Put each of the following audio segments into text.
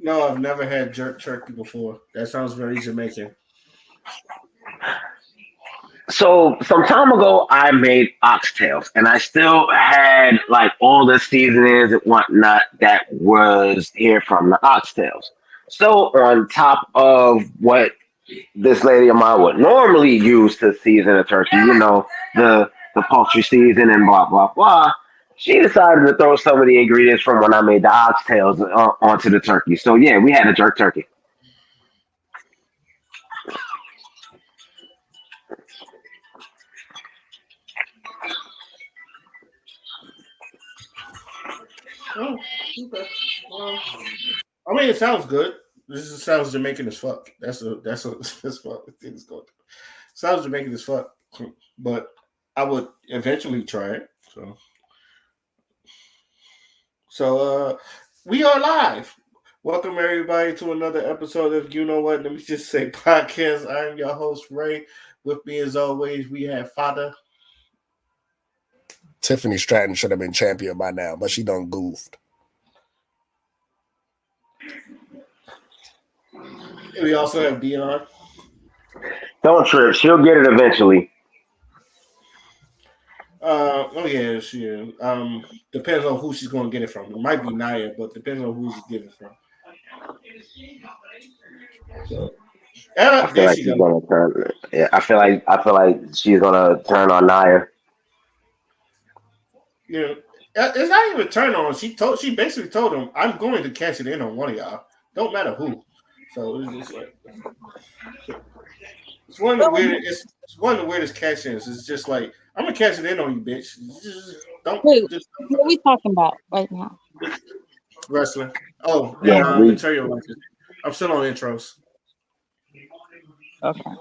No, I've never had jerk turkey before. That sounds very Jamaican. So some time ago, I made oxtails, and I still had like all the seasonings and whatnot that was here from the oxtails. So on top of what this lady of mine would normally use to season a turkey, the poultry season and blah blah blah. She decided to throw some of the ingredients from when I made the oxtails onto the turkey. So yeah, we had a jerk turkey. Oh, okay. Well, I mean, it sounds good. Sounds Jamaican as fuck. That's what things go. Sounds Jamaican as fuck. But I would eventually try it. So we are live. Welcome everybody to another episode of You Know What? Let me just say podcast. I'm your host Ray. With me as always, we have Father. Tiffany Stratton should have been champion by now, but she done goofed. We also have Dion. Don't trip. She'll get it eventually. Oh yeah, she is. Depends on who she's going to get it from. It might be Naya, but depends on who she's getting it from. So, I feel there like she she's goes. gonna turn. Yeah, I feel like she's gonna turn on Naya. Yeah, it's not even a turn on. She basically told him, "I'm going to cash it in on one of y'all. Don't matter who." So it's just like it's one of the weirdest. It's one of the weirdest cash ins. It's just like I'm gonna cash it in on you, bitch. Just don't Wait, just what are we talking about right now? wrestling. Oh, and Yeah, we. material like this. I'm still on intros, Okay.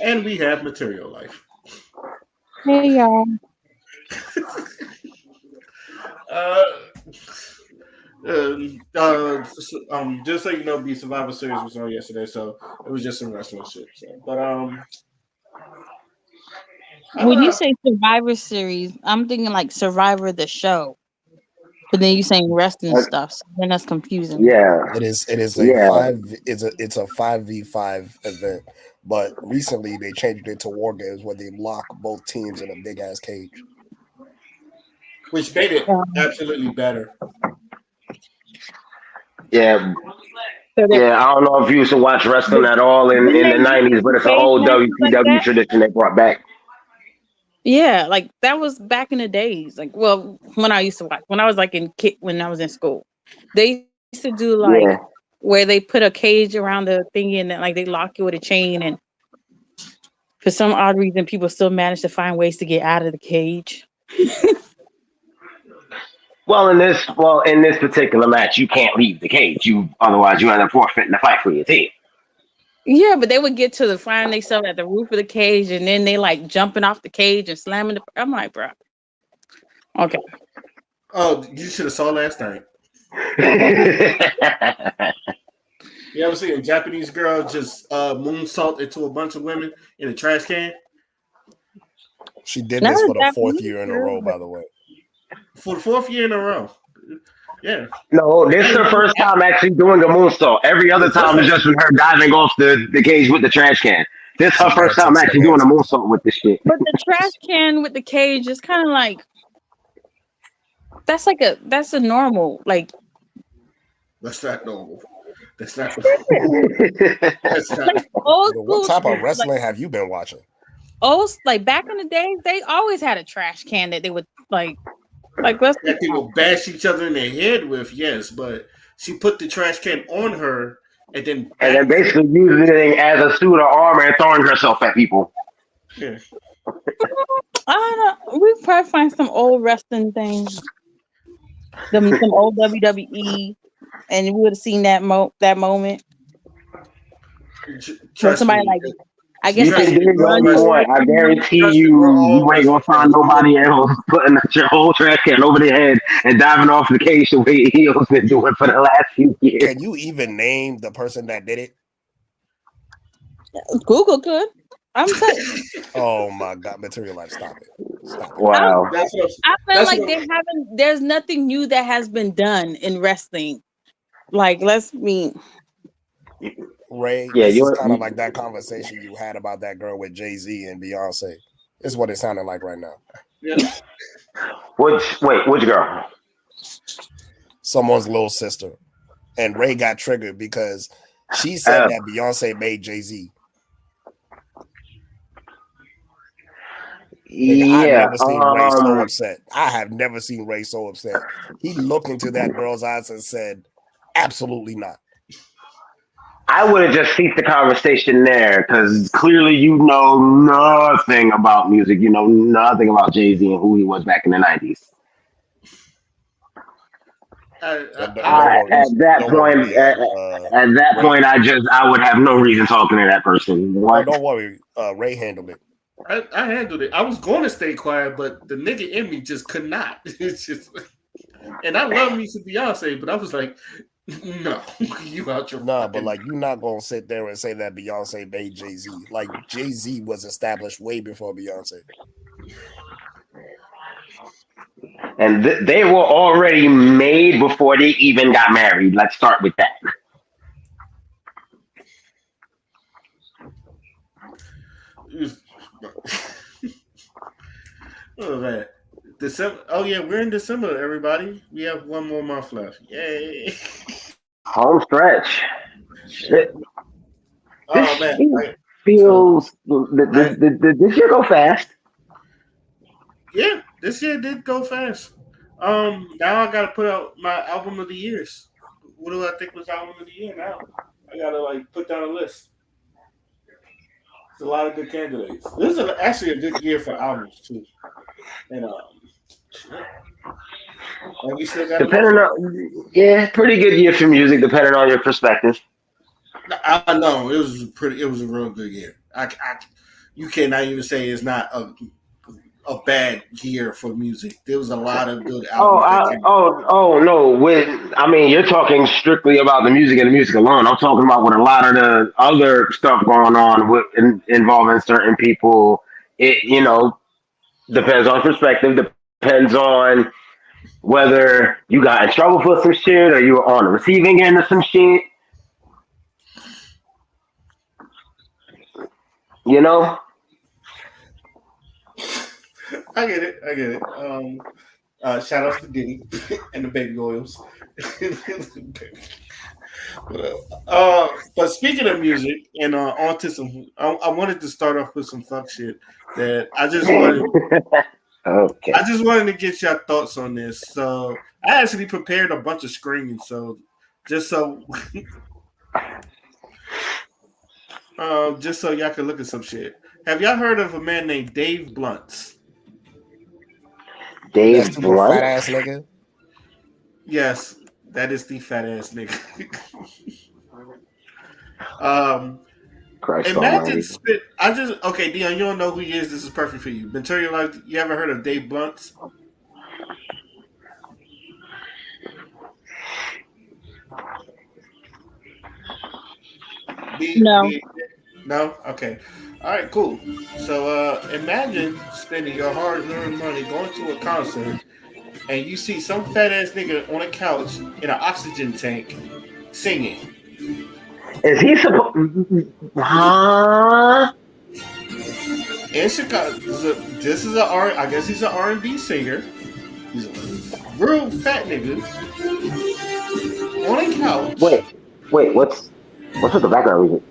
and we have material life. Hey y'all. Uh, just so you know, the Survivor Series was on yesterday, so it was just some wrestling shit. So, but I don't When you know. say Survivor Series, I'm thinking like Survivor the show. But then you saying wrestling stuff, so then that's confusing me. Yeah, It is a yeah. 5v5 event, but recently they changed it to war games where they lock both teams in a big ass cage. Which made it Um, absolutely better. Yeah, so they're yeah. I don't know if you used to watch wrestling at all in, didn't in they the used to '90s, but do it's an cage old matches like WCW that? tradition they brought back. Yeah, like that was back in the days. Like, well, when I used to watch, when I was like when I was in school, they used to do like Yeah. where they put a cage around the thingy and then like they lock you with a chain, and for some odd reason, people still manage to find ways to get out of the cage. Well, in this particular match, you can't leave the cage. Otherwise you end up forfeiting the fight for your team. Yeah, but they would get to the find themselves at the roof of the cage, and then they like jumping off the cage and slamming the. I'm like, bro, okay. Oh, you should have saw last night. You ever see a Japanese girl just moonsault into a bunch of women in a trash can She did Not this a for the fourth Japanese year in a girl, row, but by the way. for the fourth year in a row? Yeah, No, this is and her first time actually doing a moonsault. Every other the first time is time. just with her diving off the cage with the trash can. This her first time Semantics, actually doing a semantics. moonsault with this shit. but the trash can with the cage is kind of like that's a normal like That's not normal. That's not. like That's not. old Yo, what school type of like wrestling have you been watching? like back in the days they always had a trash can that they would like let's be That they will bash each other in the head with, yes, but she put the trash can on her and then And then backflip. basically using it as a suit of armor and throwing herself at people. Yeah. I don't know. We probably find some old wrestling things, some old WWE, and we would have seen that moment where Trust somebody me. like I You guess Trust like can me. dig We're all all run you wrestling. want. towards I someone. guarantee Trust me. you, We're you all ain't gonna wrestling find fans. nobody else putting your whole trash can over their head and diving off the cage the way heels been doing for the last few years. Can you even name the person that did it? Google could. I'm saying Oh my God, Material Life, stop it. Stop it. Wow. That's what. I feel That's like what. they haven't. There's nothing new that has been done in wrestling. Like, let's mean. Ray, Yeah, this is you're. kind of like that conversation you had about that girl with Jay-Z and Beyonce. It's what it sounded like right now. Yeah. Which girl? Someone's little sister. And Ray got triggered because she said Uh, that Beyonce made Jay-Z. Nigga, I've yeah. never seen Ray so upset. I have never seen Ray so upset. He looked into that girl's eyes and said, absolutely not. I would have just ceased the conversation there because clearly you know nothing about music. You know nothing about Jay-Z and who he was back in the 90s. Don't I, worry. at that Don't worry, point, Dion. at that Ray, point, I would have no reason talking to that person. What? don't worry. Ray handled it. I handled it. I was going to stay quiet, but the nigga in me just could not. It's just, and I love me some Beyonce, but I was like, no, you out your Nah, fucking. but like you're not gonna sit there and say that Beyonce made Jay-Z. Like Jay-Z was established way before Beyonce. And they were already made before they even got married. Let's start with that. Oh man, December. Oh yeah, we're in December, everybody. We have one more month left. Yay! Home stretch. Yeah. Shit. Oh This man, year so feels. I This year go fast. yeah, this year did go fast. Now I gotta put out my album of the years. What do I think was album of the year now? I gotta like put down a list. It's a lot of good candidates. This is actually a good year for albums too. And shit. And we still got a month Depending left. on, yeah, pretty good year for music, depending on your perspective. I know it was pretty. It was a real good year. You cannot even say it's not a bad year for music. There was a lot of good albums that came. Oh no! I mean, you're talking strictly about the music and the music alone. I'm talking about with a lot of the other stuff going on involving certain people. It depends on perspective. Depends on whether you got in trouble for some shit or you were on the receiving end of some shit. You know. I get it. I get it. Shout outs to Diddy and the Baby Oils. But speaking of music and on to some, I wanted to start off with some fuck shit that I just wanted. Okay. I just wanted to get your thoughts on this. So I actually prepared a bunch of screens. So just so, just so y'all can look at some shit. Have y'all heard of a man named Dave Blunt's? That Dave super fat Blunt. ass nigga. Yes, that is the fat ass nigga. um, Christ Imagine Almighty. spit. I just okay, Dion. You don't know who he is. This is perfect for you. Material Life. You ever heard of Dave Blunt's? No. No. Okay. All right. Cool. So imagine spending your hard-earned money going to a concert, and you see some fat ass nigga on a couch in an oxygen tank singing. Is he supposed? Huh? In Chicago, this is a R. I guess he's an R&B singer. He's a real fat nigga on a couch. Wait, what's with the background music?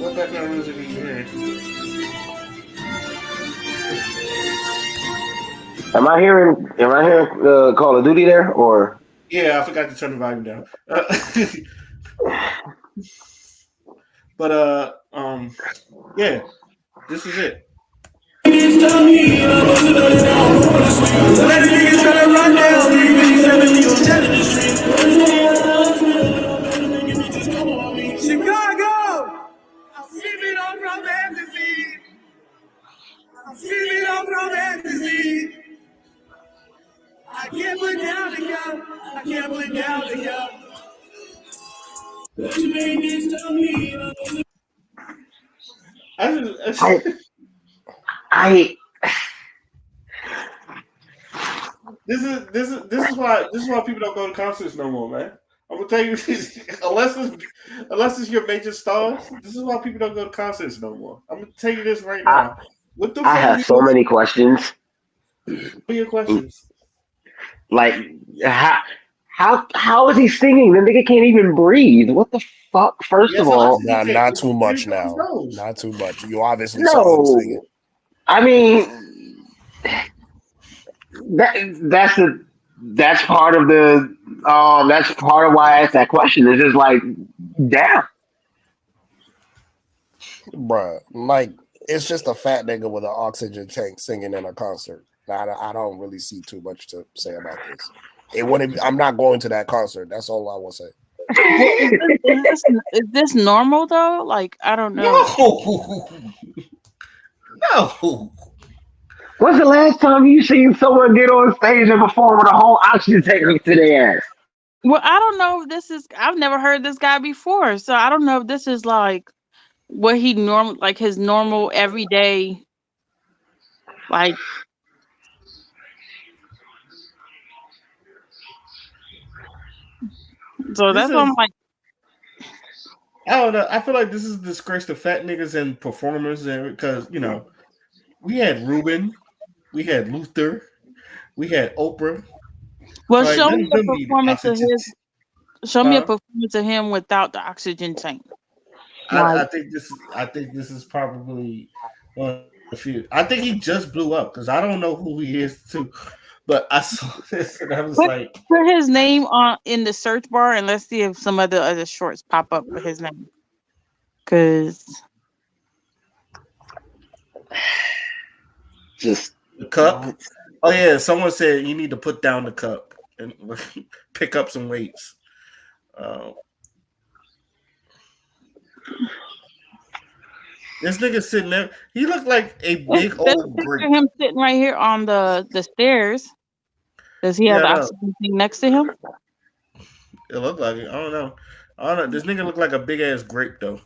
What background music are you hearing? Am I hearing Call of Duty there or? Yeah, I forgot to turn the volume down. But yeah, this is it. Chicago! I'm sleeping on from fantasy. I'm sleeping on from fantasy. I can't put down the gun. I can't put down the gun. What you made this to me? I This is why people don't go to concerts no more, man. I'm gonna tell you, unless it's your major stars, this is why people don't go to concerts no more. I'm gonna tell you this right I, now. What the I fuck have you so doing? many questions. What are your questions? Like how is he singing? The nigga can't even breathe. What the fuck? First of Yes, all, oxygen Nah, tank. not It's too getting much through his now. nose. Not too much. You obviously saw him singing. no. I mean, that's part of the that's part of why I asked that question. It's just like, damn. Bruh, like it's just a fat nigga with an oxygen tank singing in a concert. I don't really see too much to say about this. It wouldn't. I'm not going to that concert. That's all I will say. Well, is this normal though? Like, I don't know. No, no. When's the last time you seen someone get on stage and perform with a whole oxygen tank up to their ass? Well, I don't know if this is. I've never heard this guy before, so I don't know if this is like what he normal, like his normal everyday, like. So This that's why I'm is like, I don't know. I feel like this is a disgrace to fat niggas and performers, and because we had Ruben, we had Luther, we had Oprah. well, Like show none me of a them need performance of oxygen. his. Show me a Huh? performance of him without the oxygen tank. Like, I think this is probably one of the few. I think he just blew up because I don't know who he is too. But I saw this and I was put like, put his name on in the search bar and let's see if some other shorts pop up with his name. Cause Just the cup. what? Oh yeah, someone said you need to put down the cup and pick up some weights. Uh, this nigga sitting there, he looked like a big let's old picture grape. him sitting right here on the stairs. Does he have Yeah, I the know. oxygen tank next to him? It looked like it. I don't know. I don't know. This nigga looked like a big ass grape though.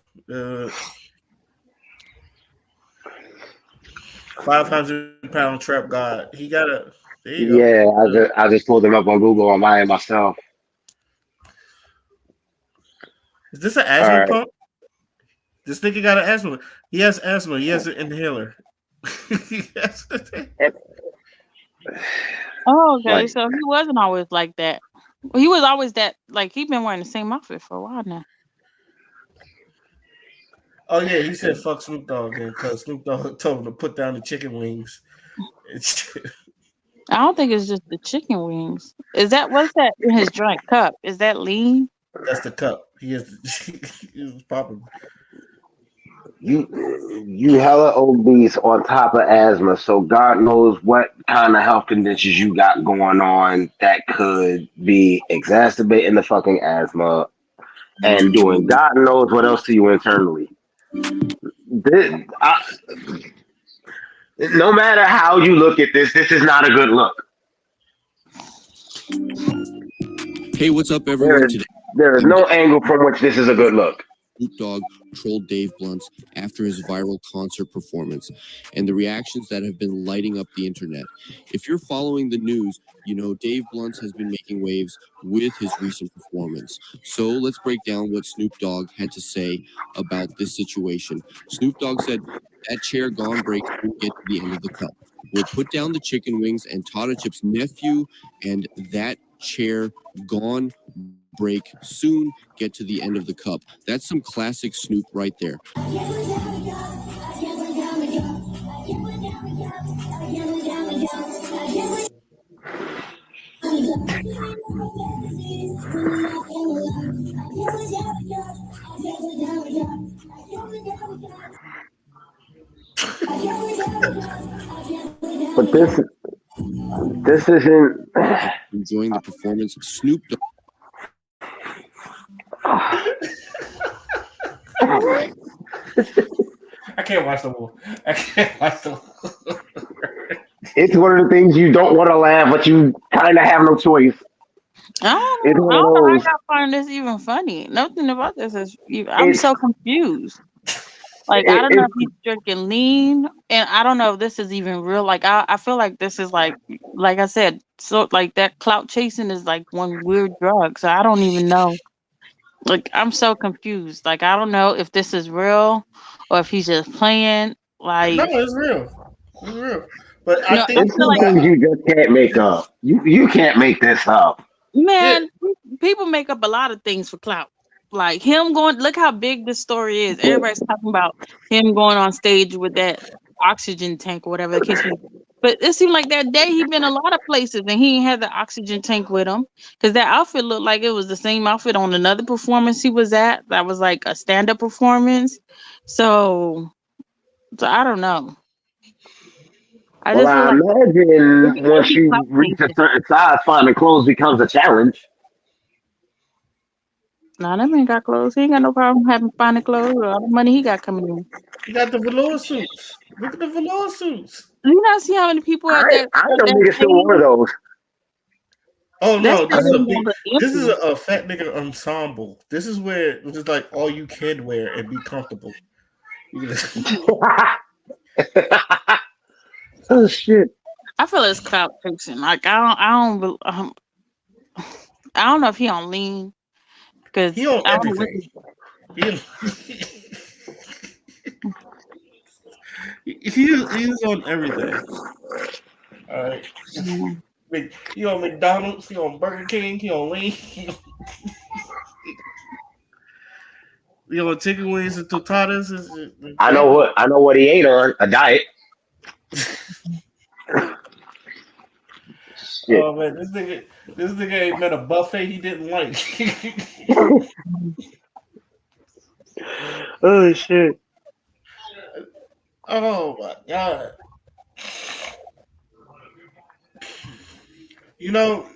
500-pound trap god. He got a. There you go. Yeah, I just pulled them up on Google on mine myself. Is this an All asthma right. pump? This nigga got an asthma. He has asthma. He has an inhaler. Yes. Oh, okay. Like, So he wasn't always like that. Well, he was always that. Like he been wearing the same outfit for a while now. Oh yeah, he said fuck Snoop Dogg then because Snoop Dogg told him to put down the chicken wings. I don't think it's just the chicken wings. Is that what's that in his drink cup? Is that lean? That's the cup. He is. He was popping. you hella obese on top of asthma, so God knows what kind of health conditions you got going on that could be exacerbating the fucking asthma and doing God knows what else to you internally. This, no matter how you look at this is not a good look. Hey, what's up, There everyone? is Today, there is no angle from which this is a good look. Snoop Dogg trolled Dave Blunt's after his viral concert performance and the reactions that have been lighting up the internet. If you're following the news, you know Dave Blunt has been making waves with his recent performance. So let's break down what Snoop Dogg had to say about this situation. Snoop Dogg said, "That chair gone break won't get to the end of the cup. We'll put down the chicken wings and Tata Chip's nephew and that chair gone break soon get to the end of the cup." That's some classic Snoop right there. But this isn't. Enjoying the performance, Snoop Dogg. I can't watch the war. I can't watch the war. It's one of the things you don't want to laugh, but you kind of have no choice. It's I one of don't know how those. y'all find this even funny. Nothing about this is. I'm It's so confused. Like I It, don't know it, if he's drinking lean, and I don't know if this is even real. Like I feel like this is like I said, so like that clout chasing is like one weird drug. So I don't even know. Like I'm so confused. Like I don't know if this is real or if he's just playing. No, Like it's real. It's real. But I no, I think it's feel some like things you just can't make up. You can't make this up. yeah, man, people make up a lot of things for clout. Like him going, look how big this story is. But Everybody's talking about him going on stage with that oxygen tank or whatever the case may be. But it seemed like that day he been a lot of places and he ain't had the oxygen tank with him because that outfit looked like it was the same outfit on another performance he was at. That was like a stand up performance. So, so I don't know. I well, just feel I like imagine once maybe clout you reach a chasing. certain size, finding clothes becomes a challenge. Nah, that man got clothes. He ain't got no problem having finding clothes or all the money he got coming in. you got the velour suits. Look at the velour suits. You not see how many people I at know that niggas still wore stage? those. Oh That no, this is a stadium big. was This is empty. a fat nigga ensemble. This is where this is like all you can wear and be comfortable. You can- Oh shit. I feel it's clout chasing. Like I don't know if he on lean he because on I don't know what everything. He, he's on everything. All right. He on McDonald's. He on Burger King. He on Lean. He on chicken wings and totadas. I know what he ain't on a diet. Shit. Oh man, this nigga ain't met a buffet he didn't like. Oh shit. Oh my god. You know,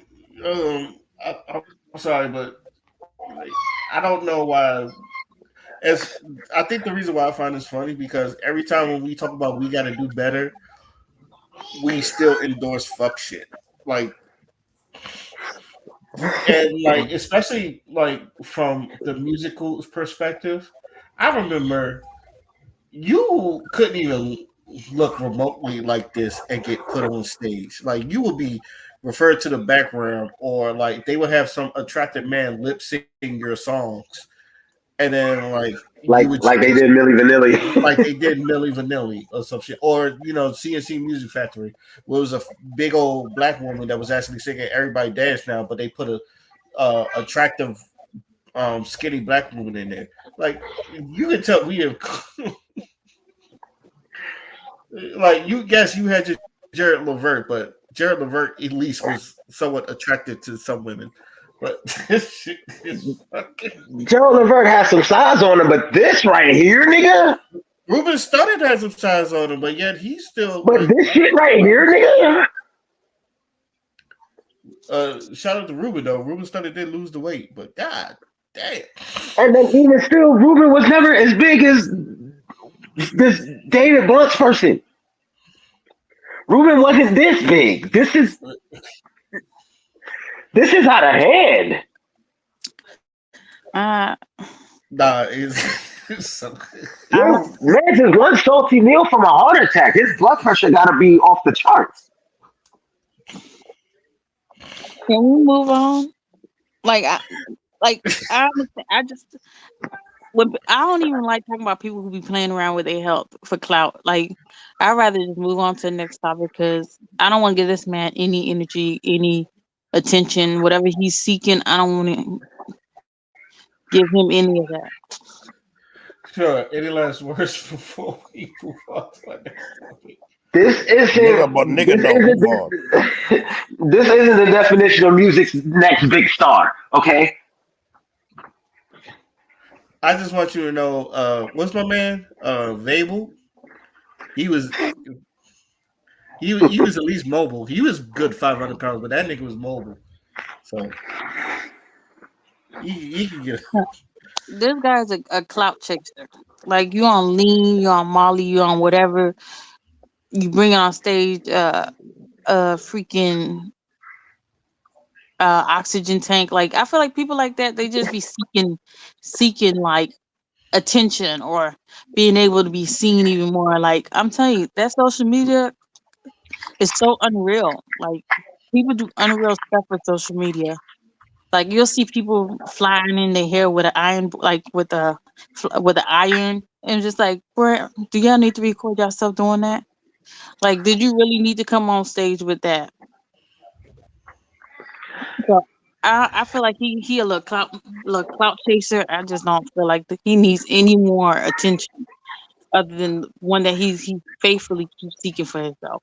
I'm sorry, but like, I don't know why. As I think the reason why I find this funny because every time when we talk about we got to do better, we still endorse fuck shit. Like and like especially like from the musical perspective, I remember you couldn't even look remotely like this and get put on stage. Like you would be referred to the background, or like they would have some attractive man lip sing your songs, and then like you would Like they did Milli like Vanilli. they did Milli Vanilli or some shit, or CNC Music Factory, where it was a big old black woman that was actually singing "Everybody Dance Now," but they put a attractive skinny black woman in there. Like you can tell we have like you guess you had your Jared Levert, but Jared Levert at least was somewhat attracted to some women. But this shit is fucking. Gerald Levert has some size on him, but this right here, nigga. Ruben started had some size on him, but yet he's still But like. this shit right here, nigga. Shout out to Ruben though. Ruben started did lose the weight, but god damn. And then even still, Ruben was never as big as this David Blunt's person. Ruben wasn't this big. This is out of hand. Uh, Nah, it's so. I Yo, don't. man, just one salty meal from a heart attack. His blood pressure gotta be off the charts. Can we move on? Like like I just I don't even like talking about people who be playing around with their health for clout. Like I'd rather just move on to the next topic because I don't want to give this man any energy, any attention, whatever he's seeking. I don't want to give him any of that. Sure. Any last words before we move on to our next topic? This Nigga, but isn't nigga, no, move on. this isn't the definition of music's next big star. Okay, I just want you to know, what's my man? Vabel. He was he was at least mobile. He was good 500 pounds, but that nigga was mobile. So he could get This guy's a clout chaser. Like you on lean, you on Molly, you on whatever. You bring it on stage, freaking oxygen tank. Like I feel like people like that, they just be seeking like attention or being able to be seen even more. Like I'm telling you, that social media is so unreal. Like people do unreal stuff with social media. Like you'll see people flying in their hair with an iron, like with an iron, and just like, bro, do y'all need to record yourself doing that? Like, did you really need to come on stage with that? So I feel like he a little clout chaser. I just don't feel like he needs any more attention other than one that he faithfully keeps seeking for himself.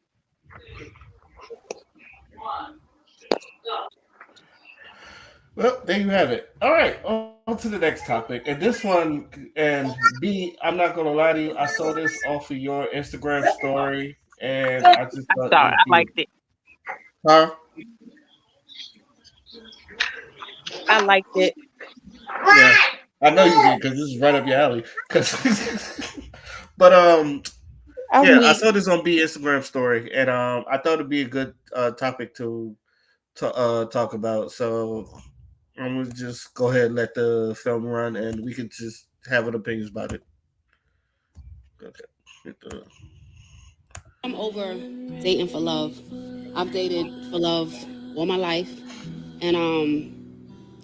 Well, there you have it. All right, on to the next topic. And this one, and B, I'm not gonna lie to you. I saw this off of your Instagram story, and I just I thought it thought would I be, liked it. huh? I liked it. Yeah, I know you did because this is right up your alley. Cause, but I yeah, I mean, saw this on B Instagram story, and I thought it'd be a good topic to talk about. So I'm gonna just go ahead and let the film run, and we can just have an opinions about it. Okay. I'm over dating for love. I've dated for love all my life, and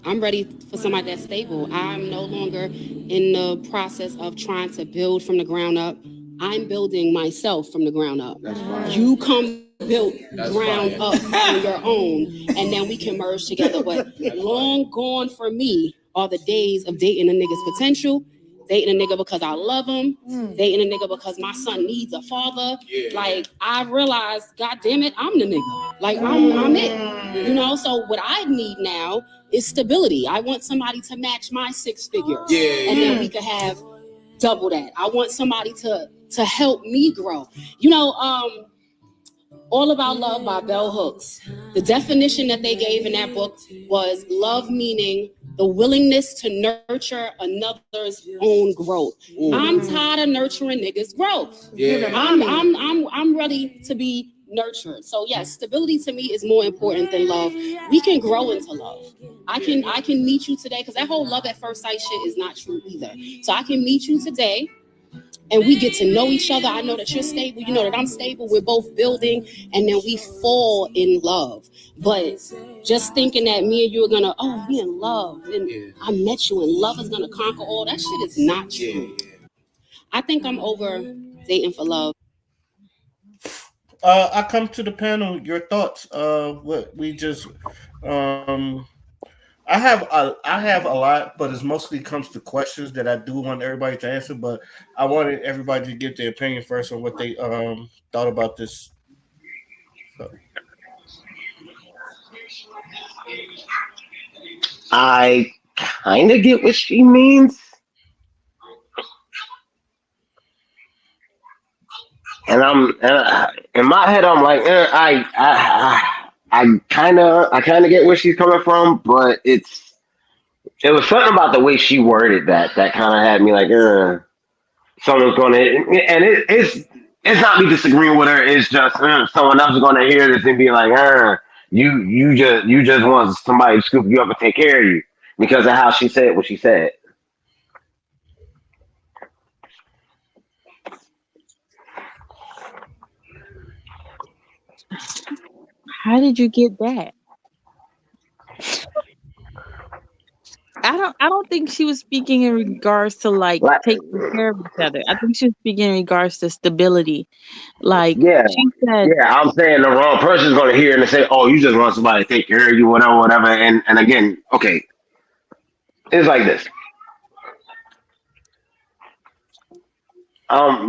I'm ready for somebody that's stable. I'm no longer in the process of trying to build from the ground up. I'm building myself from the ground up. That's fine. You come built ground up on your own, and then we can merge together. But long gone for me are the days of dating a nigga's potential, dating a nigga because I love him, dating a nigga because my son needs a father. Like I realized, God damn it, I'm the nigga. Like I'm it. You know, so what I need now is stability. I want somebody to match my 6 figures. And then we could have double that. I want somebody to help me grow. You know, All About Love by Bell Hooks. The definition that they gave in that book was love meaning the willingness to nurture another's own growth. I'm tired of nurturing niggas' growth. I'm ready to be nurtured. So yes, stability to me is more important than love. We can grow into love. I can meet you today because that whole love at first sight shit is not true either. So I can meet you today and we get to know each other. I know that you're stable, you know that I'm stable. We're both building, and then we fall in love. But just thinking that me and you are gonna, we in love, and I met you, and love is gonna conquer all that shit is not true. I think I'm over dating for love. I come to the panel. Your thoughts? What we just um I have a lot, but it mostly comes to questions that I do want everybody to answer. But I wanted everybody to give their opinion first on what they thought about this. So, I kind of get what she means, and in my head, I'm like, I kind of get where she's coming from, but it was something about the way she worded that kind of had me like, someone's going to, and it's not me disagreeing with her. It's just someone else is going to hear this and be like, you just want somebody to scoop you up and take care of you because of how she said what she said. how did you get that? I don't think she was speaking in regards to like Like, taking care of each other. I think she was speaking in regards to stability. Like yeah, she said, yeah, I'm saying the wrong person's going to hear and say, oh, you just want somebody to take care of you, whatever, whatever. And again, okay, it's like this.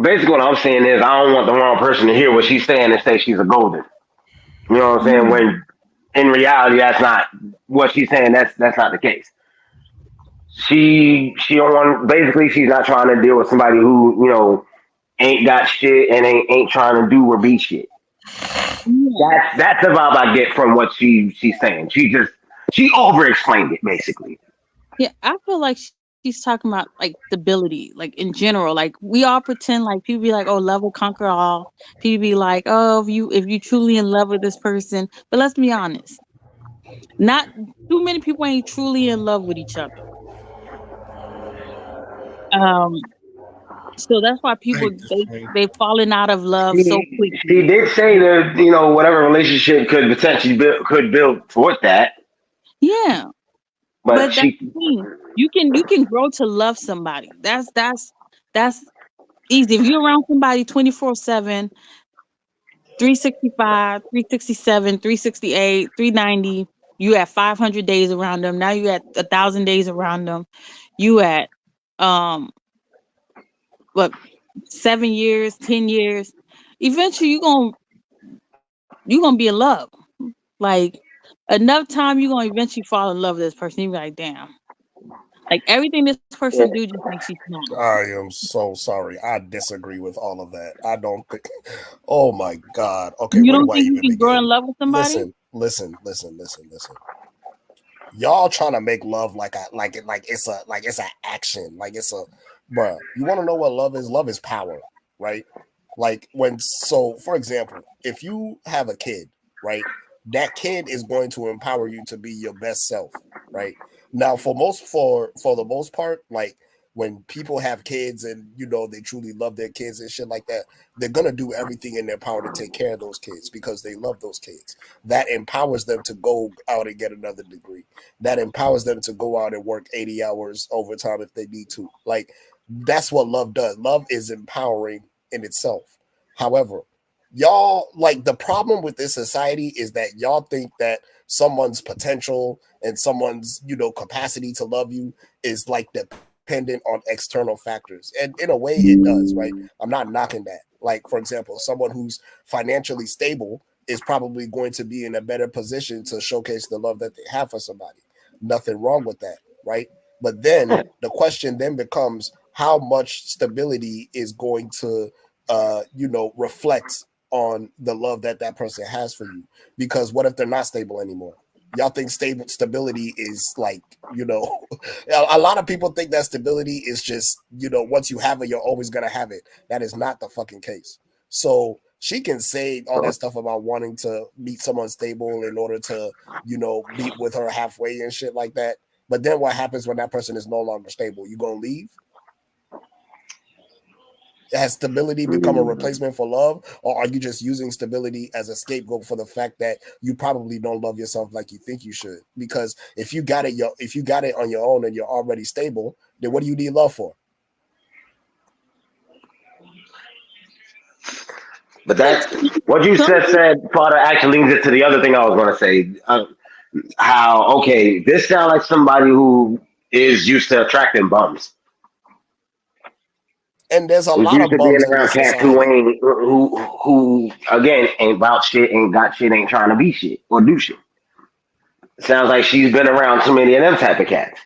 Basically, what I'm saying is I don't want the wrong person to hear what she's saying and say she's a golden. You know what I'm saying? mm, When in reality, that's not what she's saying. That's not the case. She don't want. Basically, she's not trying to deal with somebody who ain't got shit and ain't trying to do or be shit. yeah, That's the vibe I get from what she's saying. She over explained it basically. yeah. I feel like she's talking about like stability, like in general. Like we all pretend like people be like, "Oh, love will conquer all." People be like, "Oh, if you truly in love with this person," but let's be honest, not too many people ain't truly in love with each other. Um, so that's why I people hate this pain. they falling out of love so She quickly. did say that whatever relationship could potentially build toward that, Yeah, but but that's she the thing. You can grow to love somebody. That's easy. If you're around somebody 24/7, 365, 367, 368, 390, you at 500 days around them. Now you at 1,000 days around them. You at um what 7 years, 10 years. Eventually you gonna be in love. Like enough time you gonna eventually fall in love with this person. You be like, damn. Like everything this person do just makes you smile. I am so sorry. I disagree with all of that. I don't think. Oh my God. Okay, You where don't do I think you even can grow in begin? love with somebody? Listen. Y'all trying to make love like it's a action, like it's a bruh. You want to know what love is? Love is power, right? Like for example, if you have a kid, right, that kid is going to empower you to be your best self, right? Now for the most part, like when people have kids and they truly love their kids and shit like that, they're gonna do everything in their power to take care of those kids because they love those kids. That empowers them to go out and get another degree. That empowers them to go out and work 80 hours overtime if they need to. Like that's what love does. Love is empowering in itself. However, y'all like the problem with this society is that y'all think that someone's potential and someone's capacity to love you is like dependent on external factors, and in a way it does, right? I'm not knocking that. Like for example, someone who's financially stable is probably going to be in a better position to showcase the love that they have for somebody. Nothing wrong with that, right? But then the question then becomes how much stability is going to reflect on the love that that person has for you. Because what if they're not stable anymore? Y'all think stability is like a lot of people think that stability is just once you have it you're always going to have it. That is not the fucking case. So she can say all that stuff about wanting to meet someone stable in order to meet with her halfway and shit like that. But then what happens when that person is no longer stable? You gonna leave? Has stability become a replacement for love, or are you just using stability as a scapegoat for the fact that you probably don't love yourself like you think you should? Because if you got it on your own and you're already stable, then what do you need love for? but that what you Some said Potter actually leads into the other thing I was going to say. How okay, this sounds like somebody who is used to attracting bums. And there's a Who's lot used of to being bums in around this cats who society. ain't who again ain't about shit, ain't got shit, ain't trying to be shit or do shit. Sounds like she's been around too many of them type of cats.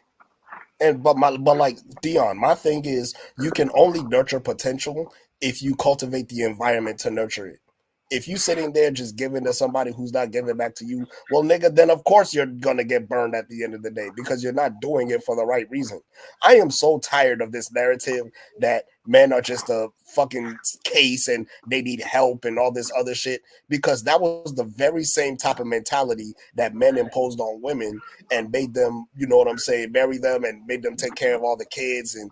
And but like Dion, my thing is you can only nurture potential if you cultivate the environment to nurture it. If you sitting there just giving to somebody who's not giving back to you, well, nigga, then of course you're gonna get burned at the end of the day because you're not doing it for the right reason. I am so tired of this narrative that men are just a fucking case and they need help and all this other shit because that was the very same type of mentality that men imposed on women and made them, you know what I'm saying, marry them and made them take care of all the kids and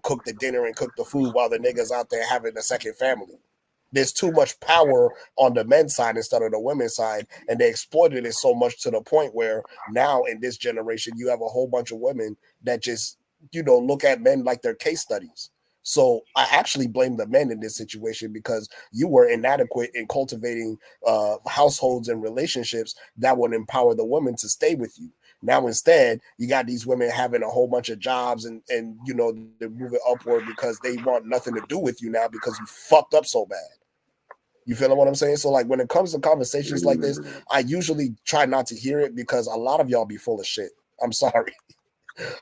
cook the dinner and cook the food while the niggas out there having a second family. There's too much power on the men's side instead of the women's side, and they exploited it so much to the point where now in this generation you have a whole bunch of women that just look at men like they're case studies. So I actually blame the men in this situation because you were inadequate in cultivating households and relationships that would empower the women to stay with you. Now instead, you got these women having a whole bunch of jobs and they're moving upward because they want nothing to do with you now because you fucked up so bad. You feel what I'm saying? So like when it comes to conversations like this, I usually try not to hear it because a lot of y'all be full of shit. I'm sorry.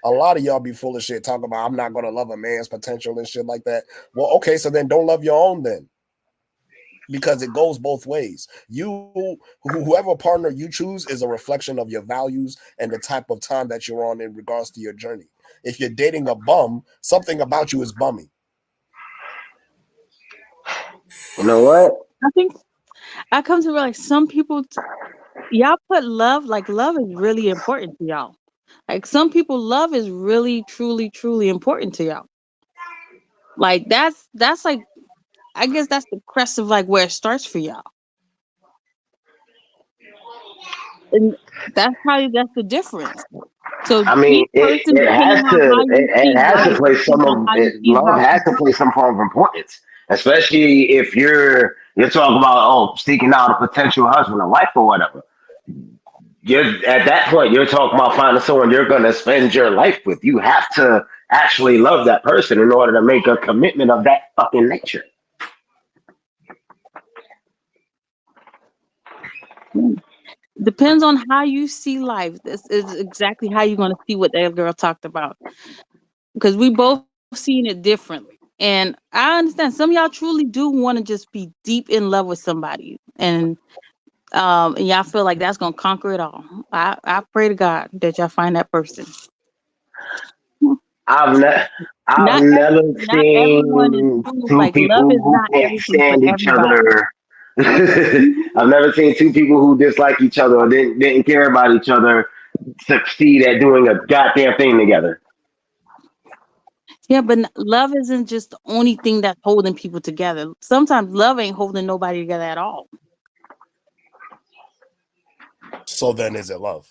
A lot of y'all be full of shit talking about I'm not gonna love a man's potential and shit like that. Well, okay, so then don't love your own then. Because it goes both ways. Whoever partner you choose is a reflection of your values and the type of time that you're on in regards to your journey. If you're dating a bum, something about you is bummy. You know what? I think I come to realize some people y'all put love like love is really important to y'all. Like some people love is really truly important to y'all. Like that's like, I guess that's the crest of like where it starts for y'all. And that's the difference. So I mean, each person, depending on how you it see has to life, play some depends on of how you it, see love love. has to play some form of importance, especially if you're talking about seeking out a potential husband or wife or whatever. You're at that point you're talking about finding someone you're going to spend your life with. You have to actually love that person in order to make a commitment of that fucking nature. Depends on how you see life. This is exactly how you're going to see what that girl talked about. Because we both seen it differently. And I understand some of y'all truly do want to just be deep in love with somebody. And y'all feel like that's gonna conquer it all. I pray to God that y'all find that person. I've ne- I've Not never not everyone is seen true. two Like love people is who not can't everything for stand each everybody. other. I've never seen two people who dislike each other or didn't care about each other succeed at doing a goddamn thing together. Yeah, but love isn't just the only thing that's holding people together. Sometimes love ain't holding nobody together at all. So then, is it love?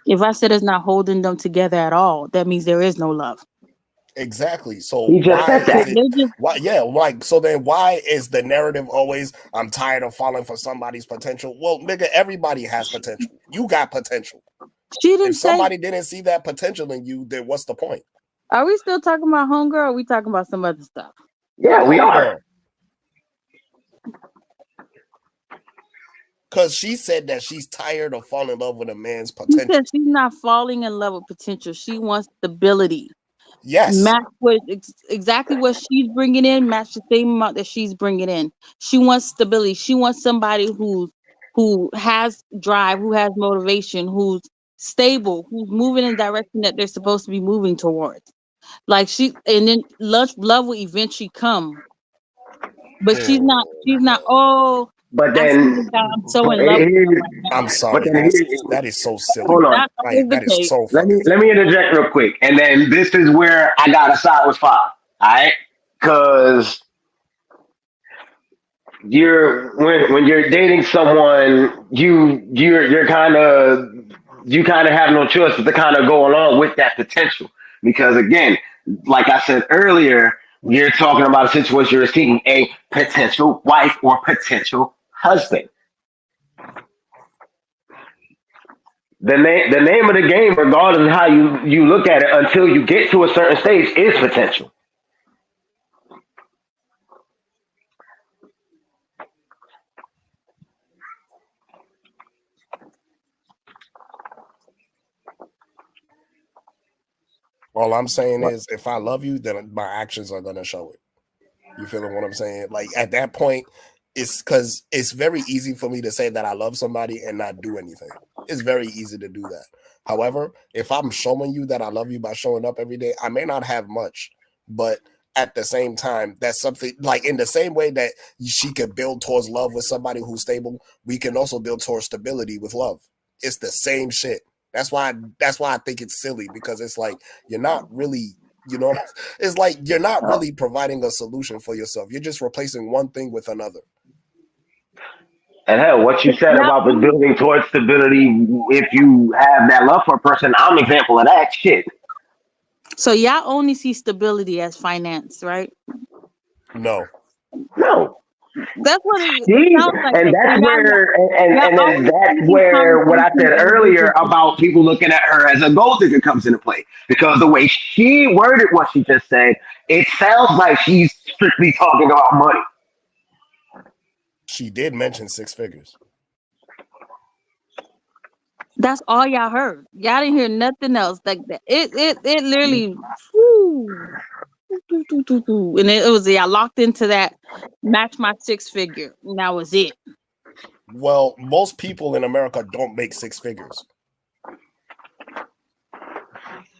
If I said it's not holding them together at all, that means there is no love. Exactly. So He just why said is that. it? They're just, Why? Yeah. Like so. Then why is the narrative always? I'm tired of falling for somebody's potential. Well, nigga, everybody has potential. You got potential. she If didn't say. somebody didn't see that potential in you, then what's the point? Are we still talking about homegirl? Or are we talking about some other stuff? Yeah, we are. Homegirl, because she said that she's tired of falling in love with a man's She said potential. she's not falling in love with potential. She wants stability. Yes. Match what exactly what she's bringing in. Match the same amount that she's bringing in. She wants stability. She wants somebody who has drive, who has motivation, who's stable, who's moving in the direction that they're supposed to be moving towards. Like she, and then love will eventually come. But she's Hmm. not. She's not. Oh, But I see this then, guy. I'm so but in love with him here, right I'm now. but sorry. then here, That is so silly. hold on. Not Like always the that is case. so Let fucking me let silly. me interject real quick, and then this is where I gotta side with five. All right, because when you're dating someone, you kind of have no choice but to kind of go along with that potential. Because again, like I said earlier, you're talking about a situation you're seeking a potential wife or potential husband. The name of the game, regardless of how you look at it, until you get to a certain stage, is potential. All I'm saying is, if I love you, then my actions are gonna show it. You feeling what I'm saying? Like at that point, it's because it's very easy for me to say that I love somebody and not do anything. It's very easy to do that. However, if I'm showing you that I love you by showing up every day, I may not have much, but at the same time, that's something like in the same way that she could build towards love with somebody who's stable, we can also build towards stability with love. It's the same shit. That's why I think it's silly because it's like you're not really, you know, it's like you're not really providing a solution for yourself. You're just replacing one thing with another. And hell, what you said Yeah, about the building towards stability, if you have that love for a person, I'm an example of that shit. so y'all only see stability as finance, right? No. No. That's what it See, sounds like. and That. So that's where, y'all and then only that's speaking where what I conversations said in earlier relationships. about people looking at her as a gold digger comes into play. Because the way she worded what she just said, it sounds like she's strictly talking about money. She did mention six figures. That's all y'all heard. Y'all didn't hear nothing else like that. It literally, whew, and it was y'all locked into that. Match my six figure. And that was it. Well, most people in America don't make six figures.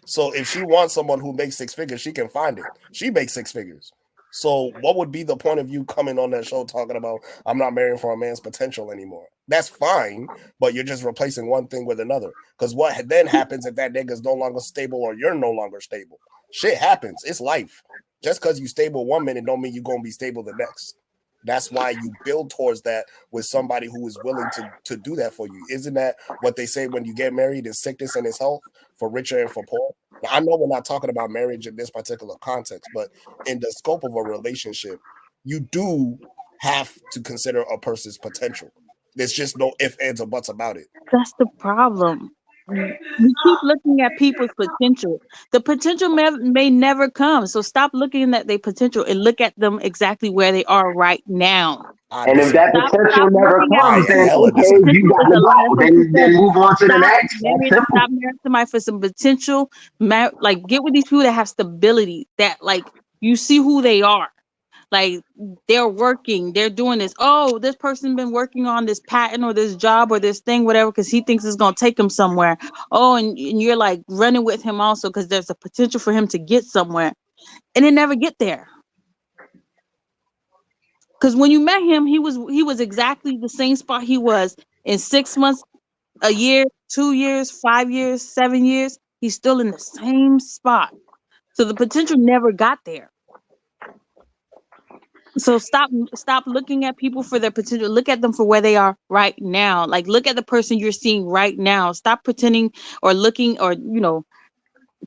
So if she wants someone who makes six figures, she can find it. She makes six figures. So what would be the point of you coming on that show talking about I'm not marrying for a man's potential anymore? That's fine, but you're just replacing one thing with another. Because what then happens if that nigga's no longer stable or you're no longer stable? Shit happens. It's life. Just because you stable 1 minute don't mean you're gonna be stable the next. That's why you build towards that with somebody who is willing to do that for you. Isn't that what they say when you get married is sickness and is health for richer and for poor? Now, I know we're not talking about marriage in this particular context, but in the scope of a relationship, you do have to consider a person's potential. There's just no ifs, ands, or buts about it. That's the problem. We keep looking at people's potential. The potential may never come. So stop looking at their potential and look at them exactly where they are right now. I And if that disagree. potential Stop never looking at I comes, people then for hella okay, some disagree. you potential. got It's to a lie. go. That's what you Then said. move on to the Stop next. That's marrying. simple. Stop marrying somebody for some potential. Like get with these people that have stability. That like you see who they are. Like they're working, they're doing this. Oh, this person been working on this patent or this job or this thing, whatever, because he thinks it's gonna take him somewhere. Oh, and you're like running with him also because there's a potential for him to get somewhere, and it never get there. Because when you met him, he was exactly the same spot he was in 6 months, a year, 2 years, 5 years, 7 years. He's still in the same spot. So the potential never got there. So stop looking at people for their potential. Look at them for where they are right now. Like look at the person you're seeing right now. Stop pretending or looking or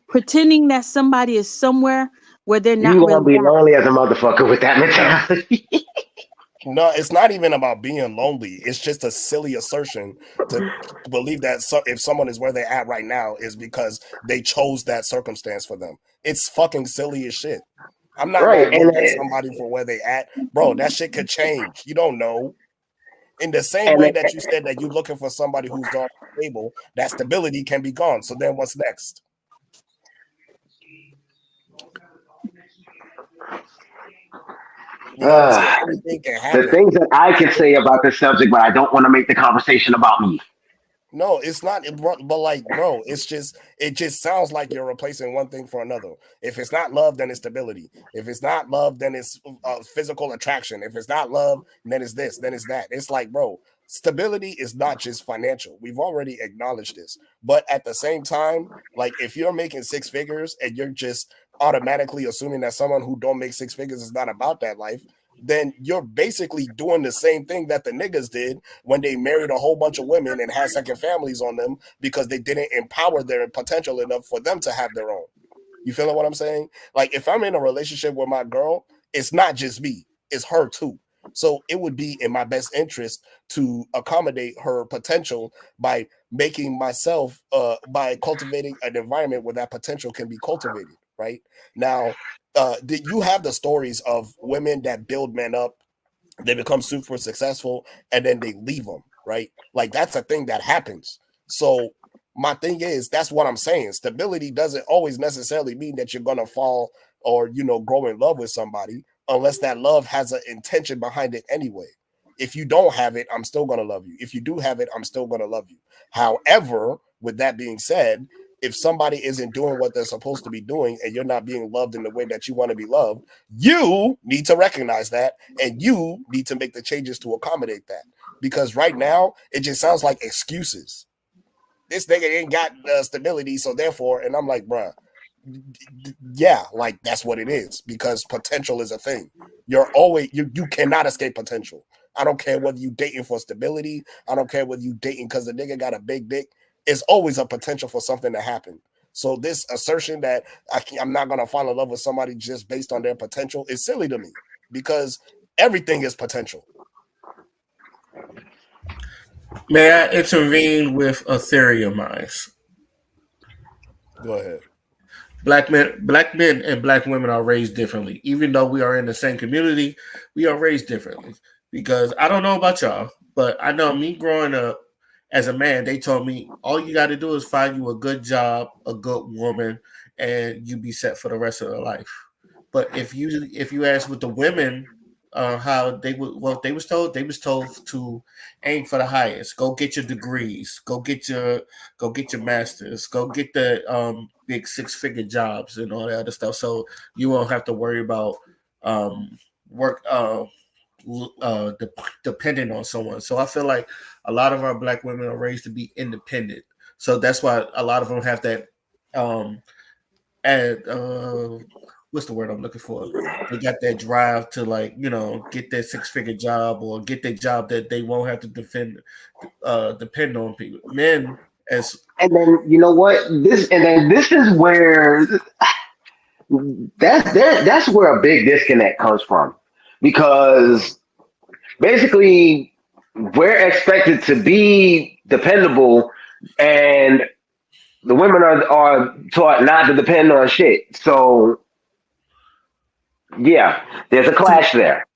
pretending that somebody is somewhere where they're not You gonna really be at. lonely as a motherfucker with that mentality. No, it's not even about being lonely. It's just a silly assertion to believe that if someone is where they're at right now is because they chose that circumstance for them. It's fucking silly as shit. I'm not Right, gonna and look at somebody for where they at, bro. That shit could change. You don't know. In the same and way that you said that you're looking for somebody who's on stable, that stability can be gone. So then what's next? You know what I'm saying? uh, Anything can the happen. things that I can say about this subject, but I don't want to make the conversation about me. No, it's not. But like, bro, it just sounds like you're replacing one thing for another. If it's not love, then it's stability. If it's not love, then it's physical attraction. If it's not love, then it's this, then it's that. It's like, bro, stability is not just financial. We've already acknowledged this. But at the same time, like, if you're making six figures and you're just automatically assuming that someone who don't make six figures is not about that life, then you're basically doing the same thing that the niggas did when they married a whole bunch of women and had second families on them because they didn't empower their potential enough for them to have their own. You feeling what I'm saying? Like if I'm in a relationship with my girl, it's not just me, it's her too. So it would be in my best interest to accommodate her potential by making myself by cultivating an environment where that potential can be cultivated, right? Now, did you have the stories of women that build men up, they become super successful, and then they leave them, right? Like that's a thing that happens. So my thing is, that's what I'm saying. Stability doesn't always necessarily mean that you're gonna fall or grow in love with somebody unless that love has an intention behind it anyway. If you don't have it, I'm still gonna love you. If you do have it, I'm still gonna love you. However, with that being said, if somebody isn't doing what they're supposed to be doing and you're not being loved in the way that you want to be loved, you need to recognize that and you need to make the changes to accommodate that. Because right now, it just sounds like excuses. This nigga ain't got stability, so therefore, and I'm like, bruh, yeah, like that's what it is because potential is a thing. You cannot escape potential. I don't care whether you dating for stability. I don't care whether you dating because the nigga got a big dick. It's always a potential for something to happen. So this assertion that I'm not gonna fall in love with somebody just based on their potential is silly to me because everything is potential. May I intervene with a theory of mine? Go ahead. Black men and black women are raised differently. Even though we are in the same community, we are raised differently. Because I don't know about y'all, but I know me growing up as a man, they told me all you got to do is find you a good job, a good woman, and you be set for the rest of your life. But if you ask with the women, how they would what they was told to aim for the highest. Go get your degrees. Go get your masters. Go get the big 6 figure jobs and all that other stuff. So you won't have to worry about work dependent on someone. So I feel like a lot of our black women are raised to be independent. So that's why a lot of them have that um and what's the word I'm looking for? They got that drive to like, get that six-figure job or get that job that they won't have to depend on people. Men as And then you know what? This is where that's where a big disconnect comes from, because basically we're expected to be dependable, and the women are taught not to depend on shit. So yeah, there's a to clash there.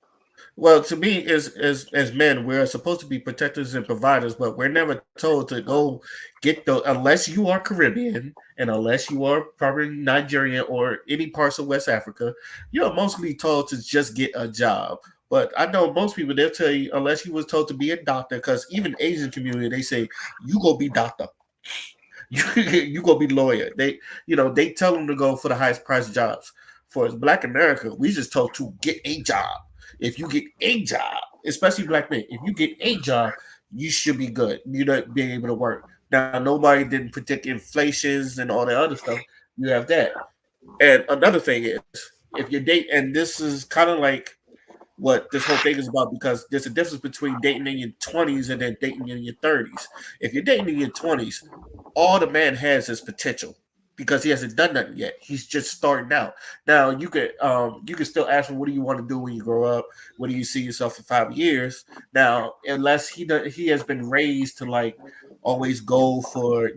Well, to me, as men, we're supposed to be protectors and providers, but we're never told to go get the unless you are Caribbean and unless you are probably Nigerian or any parts of West Africa, you're mostly told to just get a job. But I know most people they'll tell you unless you was told to be a doctor, because even Asian community they say you go be doctor, you go be lawyer. They tell them to go for the highest price jobs. For Black America, we just told to get a job. If you get a job, especially black men, if you get a job, you should be good. You're not being able to work. Now, nobody didn't predict inflations and all that other stuff. You have that. And another thing is, if you date, and this is kind of like what this whole thing is about, because there's a difference between dating in your 20s and then dating in your 30s. If you're dating in your 20s, all the man has is potential because he hasn't done nothing yet. He's just starting out. Now you can still ask him, what do you want to do when you grow up? What do you see yourself in 5 years? Now, unless he has been raised to like always go for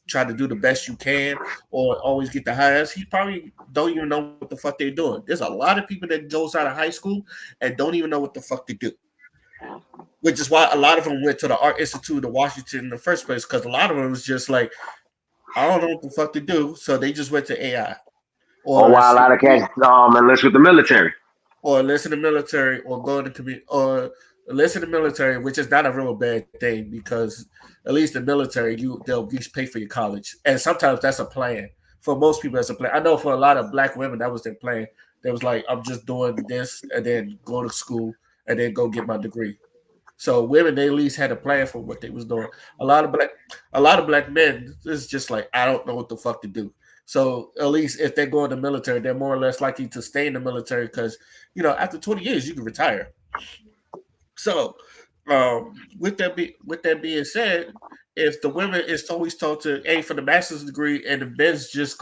try to do the best you can or always get the highest, he probably don't even know what the fuck they're doing. There's a lot of people that goes out of high school and don't even know what the fuck they do, which is why a lot of them went to the Art Institute of Washington in the first place, because a lot of them was just like, I don't know what the fuck to do, so they just went to AI Or or while a lot of cats enlist with the military. listen to military or go to community or listen to military, which is not a real bad thing because at least the military they'll at least pay for your college, and sometimes that's a plan. For most people, that's a plan. I know for a lot of black women that was their plan. They was like, I'm just doing this and then go to school and then go get my degree. So women, they at least had a plan for what they was doing. A lot of black, a lot of black men is just like, I don't know what the fuck to do. So at least if they go in the military, they're more or less likely to stay in the military because after 20 years you can retire. So with that being said, if the women is always told to aim for the master's degree and the men's just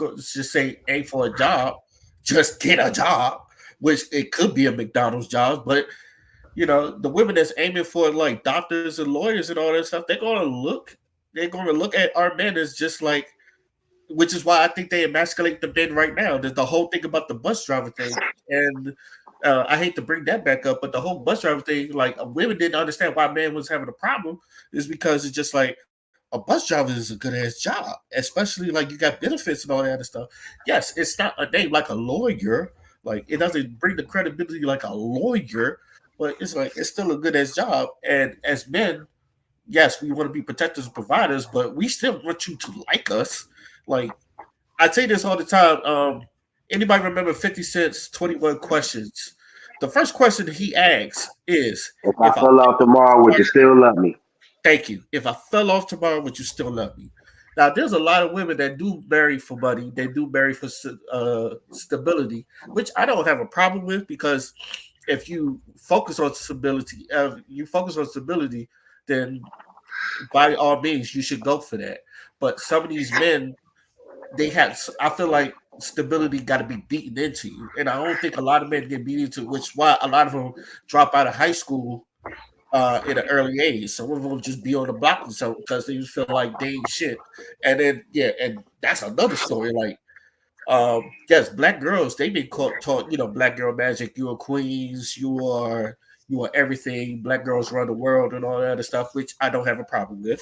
say aim for a job, just get a job, which it could be a McDonald's job, but the women that's aiming for like doctors and lawyers and all that stuff, they're gonna look at our men as just like, which is why I think they emasculate the men right now. There's the whole thing about the bus driver thing, and I hate to bring that back up, but the whole bus driver thing, like women didn't understand why men was having a problem, is because it's just like a bus driver is a good ass job, especially like you got benefits and all that other stuff. Yes, it's not a name like a lawyer, like it doesn't bring the credibility like a lawyer, but it's like it's still a good ass job. And as men, yes, we want to be protectors and providers, but we still want you to like us. Like I say this all the time. Anybody remember 50 Cent's 21 questions? The first question he asks is, If I if I fell off tomorrow, would you still love me? thank you. If I fell off tomorrow, would you still love me? Now, there's a lot of women that do marry for money. They do marry for stability, which I don't have a problem with, because if you focus on stability, then by all means you should go for that. But some of these men, I feel like stability got to be beaten into you, and I don't think a lot of men get beaten into, which is why a lot of them drop out of high school in an early age. Some of them just be on the block or something because they just feel like they ain't shit. And then yeah, and that's another story. Like yes, black girls, they've been taught, black girl magic. You are queens. You are everything. Black girls run the world and all that other stuff, which I don't have a problem with.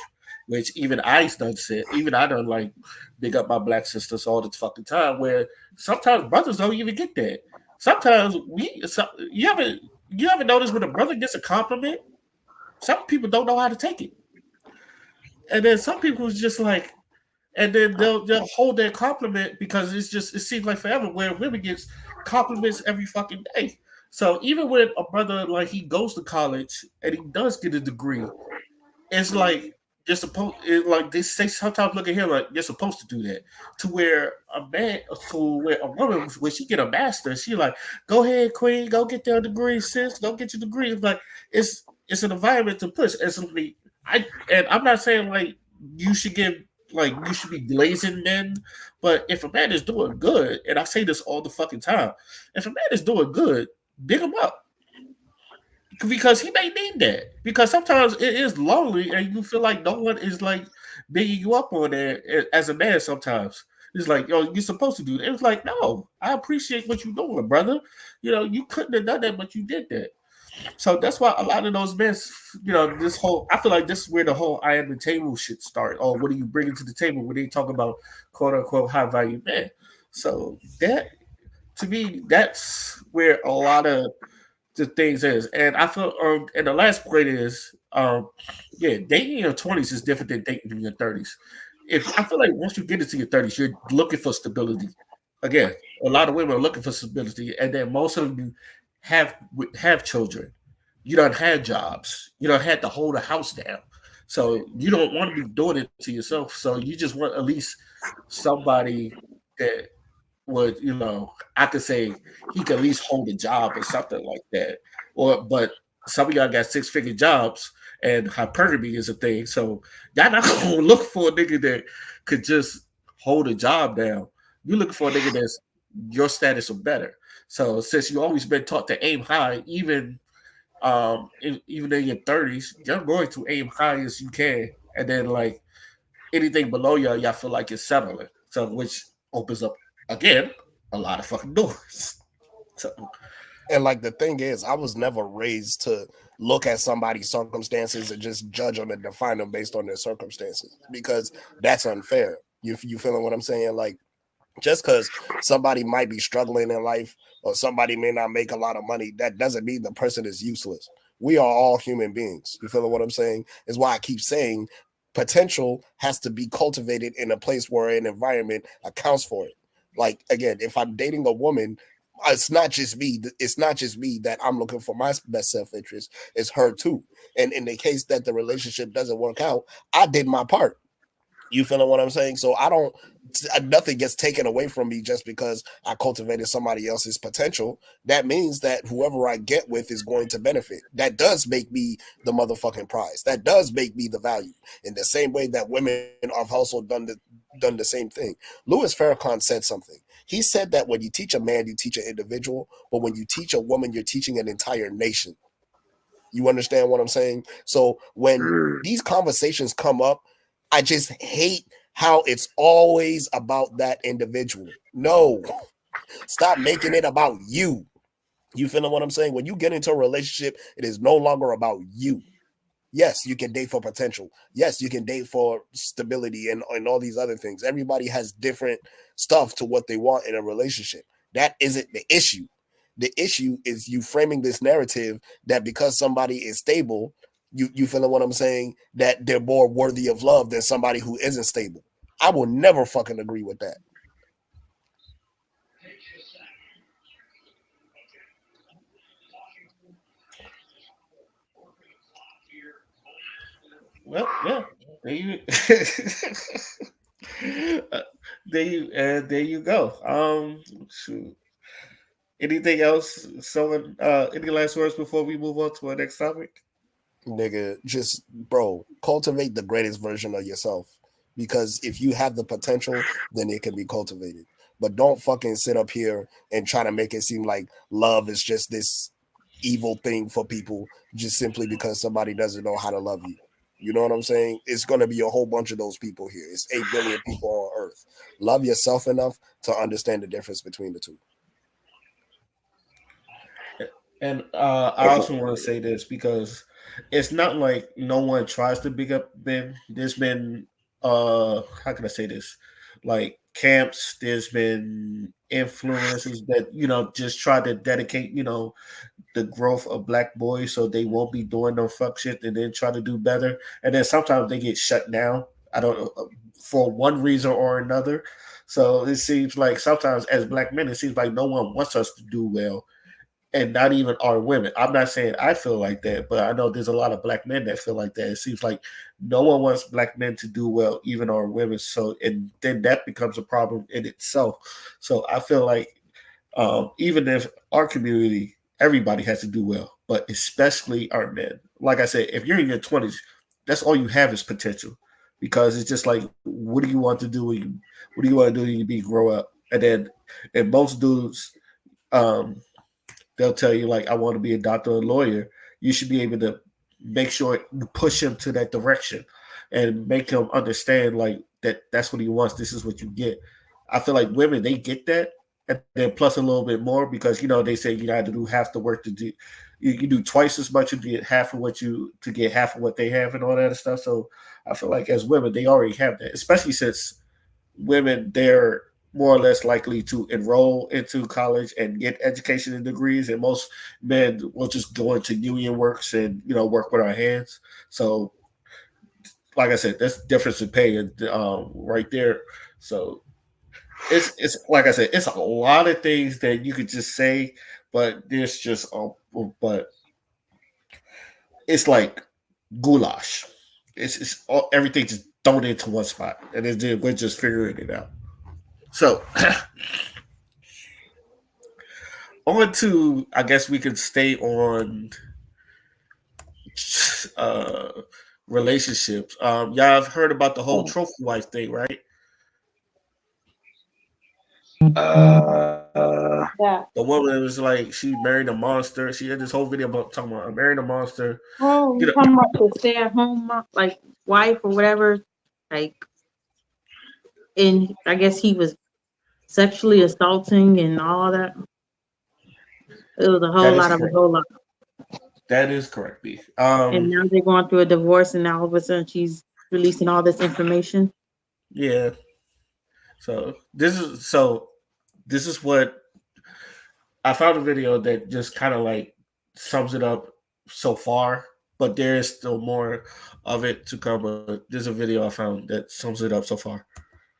Which even I done said, even I done like big up my black sisters all the fucking time. Where sometimes brothers don't even get that. Sometimes you haven't noticed when a brother gets a compliment, some people don't know how to take it, and then some people is just like, and then they'll hold their compliment because it seems like forever. Where women gets compliments every fucking day. So even when a brother like he goes to college and he does get a degree, it's like you're supposed like they say sometimes look at him like you're supposed to do that. To where a man to where a woman when she get a master, she like, go ahead, queen, go get your degree, sis, go get your degree. It's like it's an environment to push. It's like I'm not saying like you should give like you should be glazing men, but if a man is doing good, and I say this all the fucking time, if a man is doing good, big him up because he may need that. Because sometimes it is lonely, and you feel like no one is like bigging you up on it as a man. Sometimes it's like, yo, you're supposed to do that. It's like, no, I appreciate what you're doing, brother. You know, you couldn't have done that, but you did that. So that's why a lot of those men, you know, this whole, I feel like this is where the whole I am the table shit start. Or what are you bringing to the table when they talk about quote unquote high value men? So that, to me, that's where a lot of the things is. And I feel, and the last point is, yeah, dating in your 20s is different than dating in your 30s. If I feel like once you get into your 30s, you're looking for stability. Again, a lot of women are looking for stability, and then most of you have have children. You don't have jobs. You don't have to hold a house down. So you don't want to be doing it to yourself. So you just want at least somebody that would, you know, I could say he could at least hold a job or something like that. Or but some of y'all got 6-figure jobs and hypergamy is a thing. So y'all not gonna look for a nigga that could just hold a job down. You looking for a nigga that's your status or better. So since you always been taught to aim high, even in your 30s, you're going to aim high as you can. And then like anything below y'all feel like it's settling. So which opens up again a lot of fucking doors. So And like the thing is, I was never raised to look at somebody's circumstances and just judge them and define them based on their circumstances because that's unfair. You feeling what I'm saying? Like just because somebody might be struggling in life or somebody may not make a lot of money, that doesn't mean the person is useless. We are all human beings. You feel what I'm saying? Is why I keep saying potential has to be cultivated in a place where an environment accounts for it. Like again, if I'm dating a woman, it's not just me. It's not just me that I'm looking for my best self interest. It's her too. And in the case that the relationship doesn't work out, I did my part. You feeling what I'm saying? So I don't. Nothing gets taken away from me just because I cultivated somebody else's potential. That means that whoever I get with is going to benefit. That does make me the motherfucking prize. That does make me the value. In the same way that women have also done the same thing. Louis Farrakhan said something. He said that when you teach a man, you teach an individual, but when you teach a woman, you're teaching an entire nation. You understand what I'm saying? So when Mm. these conversations come up, I just hate how it's always about that individual. No, stop making it about you. You feeling what I'm saying? When you get into a relationship, it is no longer about you. Yes, you can date for potential. Yes, you can date for stability and all these other things. Everybody has different stuff to what they want in a relationship. That isn't the issue. The issue is you framing this narrative that because somebody is stable, you feeling what I'm saying, that they're more worthy of love than somebody who isn't stable. I will never fucking agree with that. well, yeah, there you, uh, there you go. Shoot. Anything else? Someone, any last words before we move on to our next topic? Nigga, just bro, cultivate the greatest version of yourself. Because if you have the potential, then it can be cultivated. But don't fucking sit up here and try to make it seem like love is just this evil thing for people just simply because somebody doesn't know how to love you. You know what I'm saying? It's going to be a whole bunch of those people here. It's 8 billion people on earth. Love yourself enough to understand the difference between the two. And I also want to say this because it's not like no one tries to big up Ben. There's been how can I say this? Like camps, there's been influences that, you know, just try to dedicate, you know, the growth of black boys so they won't be doing no fuck shit and then try to do better. And then sometimes they get shut down. I don't know for one reason or another. So it seems like sometimes as black men, it seems like no one wants us to do well and not even our women. I'm not saying I feel like that, but I know there's a lot of black men that feel like that. It seems like no one wants black men to do well, even our women. So, and then that becomes a problem in itself. So I feel like even if our community, everybody has to do well, but especially our men. Like I said, if you're in your 20s, that's all you have is potential, because it's just like, what do you want to do when you, what do you want to do when you be grow up? And then, and most dudes, um, they'll tell you like, I want to be a doctor or a lawyer. You should be able to make sure you push him to that direction and make him understand like that that's what he wants. This is what you get. I feel like women, they get that, and then plus a little bit more, because they say you got to do half the work to do. You do twice as much to get half of what you to get half of what they have and all that stuff. So I feel like as women, they already have that, especially since women, they're more or less likely to enroll into college and get education and degrees, and most men will just go into union works and work with our hands. So like I said, that's the difference in pay right there. So it's like I said, it's a lot of things that you could just say, but there's just but it's like goulash. It's all, everything just thrown into one spot, and we're just figuring it out. So on to, I guess we could stay on uh relationships. Y'all have heard about the whole trophy wife thing, right? Yeah. The woman was like, she married a monster. She had this whole video about talking about, I married a monster. Oh, You you know, talking about the stay at home like wife or whatever? Like, and I guess he was sexually assaulting and all that. It was a whole that is lot of a correct. whole lot. That is correct, B. And now they're going through a divorce, and now all of a sudden she's releasing all this information. Yeah. So this is what I found, a video that just kind of like sums it up so far, but there is still more of it to come. But there's a video I found that sums it up so far.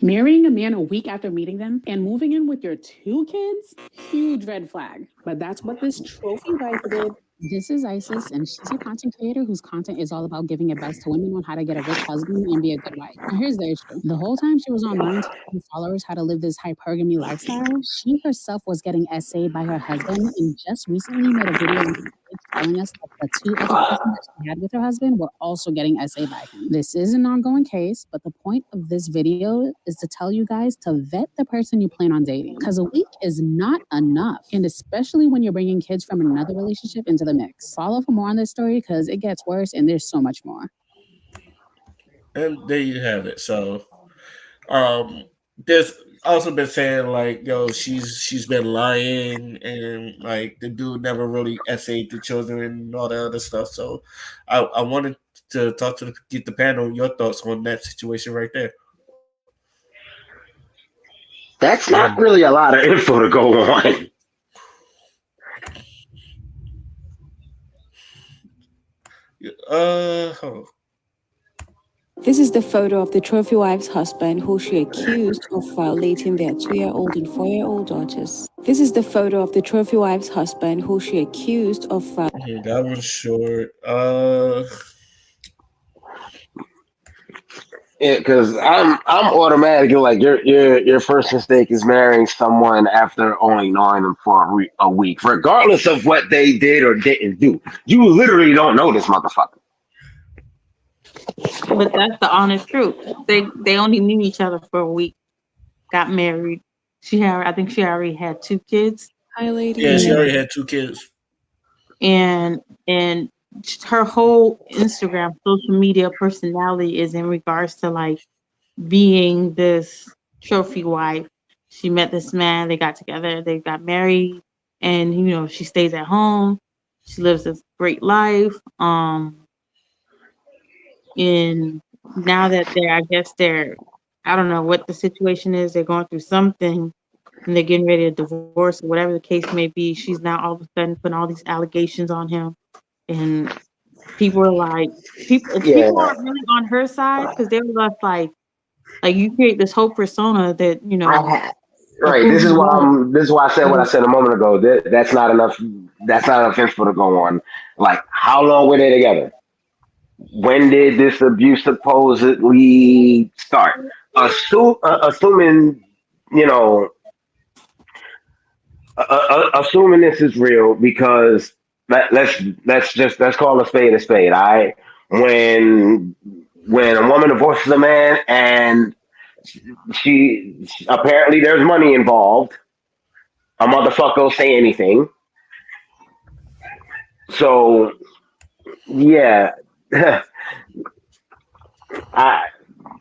Marrying a man a week after meeting them and moving in with your 2 kids? Huge red flag. But that's what this trophy wife did. This is Isis, and she's a content creator whose content is all about giving advice to women on how to get a rich husband and be a good wife. Now, here's the issue. The whole time she was online teaching followers how to live this hypergamy lifestyle, she herself was getting essayed by her husband and just recently made a video on her page telling us that the 2 other threesomes that she had with her husband were also getting essayed by him. This is an ongoing case, but the point of this video is to tell you guys to vet the person you plan on dating, because a week is not enough, and especially when you're bringing kids from another relationship into the mix. Follow for more on this story because it gets worse and there's so much more. And there you have it. So um there's also been saying like, yo, she's been lying, and like the dude never really essayed the children and all that other stuff. So I wanted to talk to get the panel your thoughts on that situation right there. That's not really a lot of info to go on. Hold on. This is the photo of the trophy wife's husband, who she accused of violating their 2-year-old and 4-year-old daughters. This is the photo of the trophy wife's husband, who she accused of That was short. Yeah, because I'm automatically like your first mistake is marrying someone after only knowing them for a week, regardless of what they did or didn't do. You literally don't know this motherfucker. But that's the honest truth. They only knew each other for a week, got married. I think she already had 2 kids. Hi, lady. Yeah, she already had 2 kids. And her whole Instagram social media personality is in regards to like being this trophy wife. She met this man, they got together, they got married, and she stays at home. She lives this great life. And now that I guess I don't know what the situation is, they're going through something and they're getting ready to divorce or whatever the case may be. She's now all of a sudden putting all these allegations on him. And people are like, Yeah, people aren't really on her side, because they were just like you create this whole persona that I had of right. who you are. This is why I said what I said a moment ago. That's not enough that's not offensive to go on. Like, how long were they together? When did this abuse supposedly start? Assuming, you know, assuming this is real, because let's call a spade a spade. I when a woman divorces a man and she apparently there's money involved, a motherfucker will say anything. So yeah, I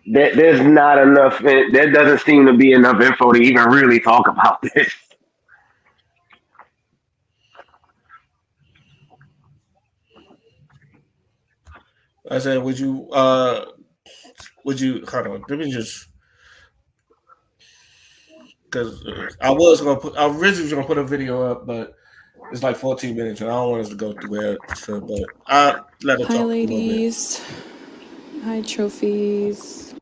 there's not enough. There doesn't seem to be enough info to even really talk about this. I said, would you hold on? Let me just because I originally was gonna put a video up, but it's like 14 minutes, and I don't want us to go through it. So, but I let her Hi, talk a little bit. ladies. Hi, trophies.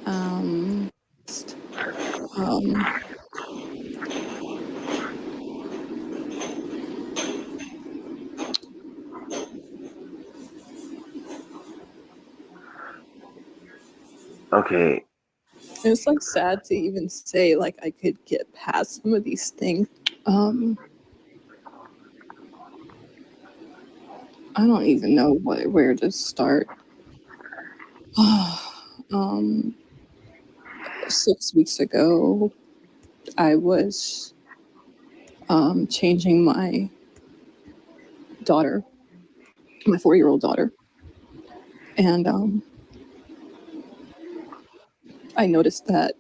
Um, um, Okay, It's like sad to even say like I could get past some of these things. I don't even know where to start. 6 weeks ago, I was changing my daughter, my 4-year-old daughter, and I noticed that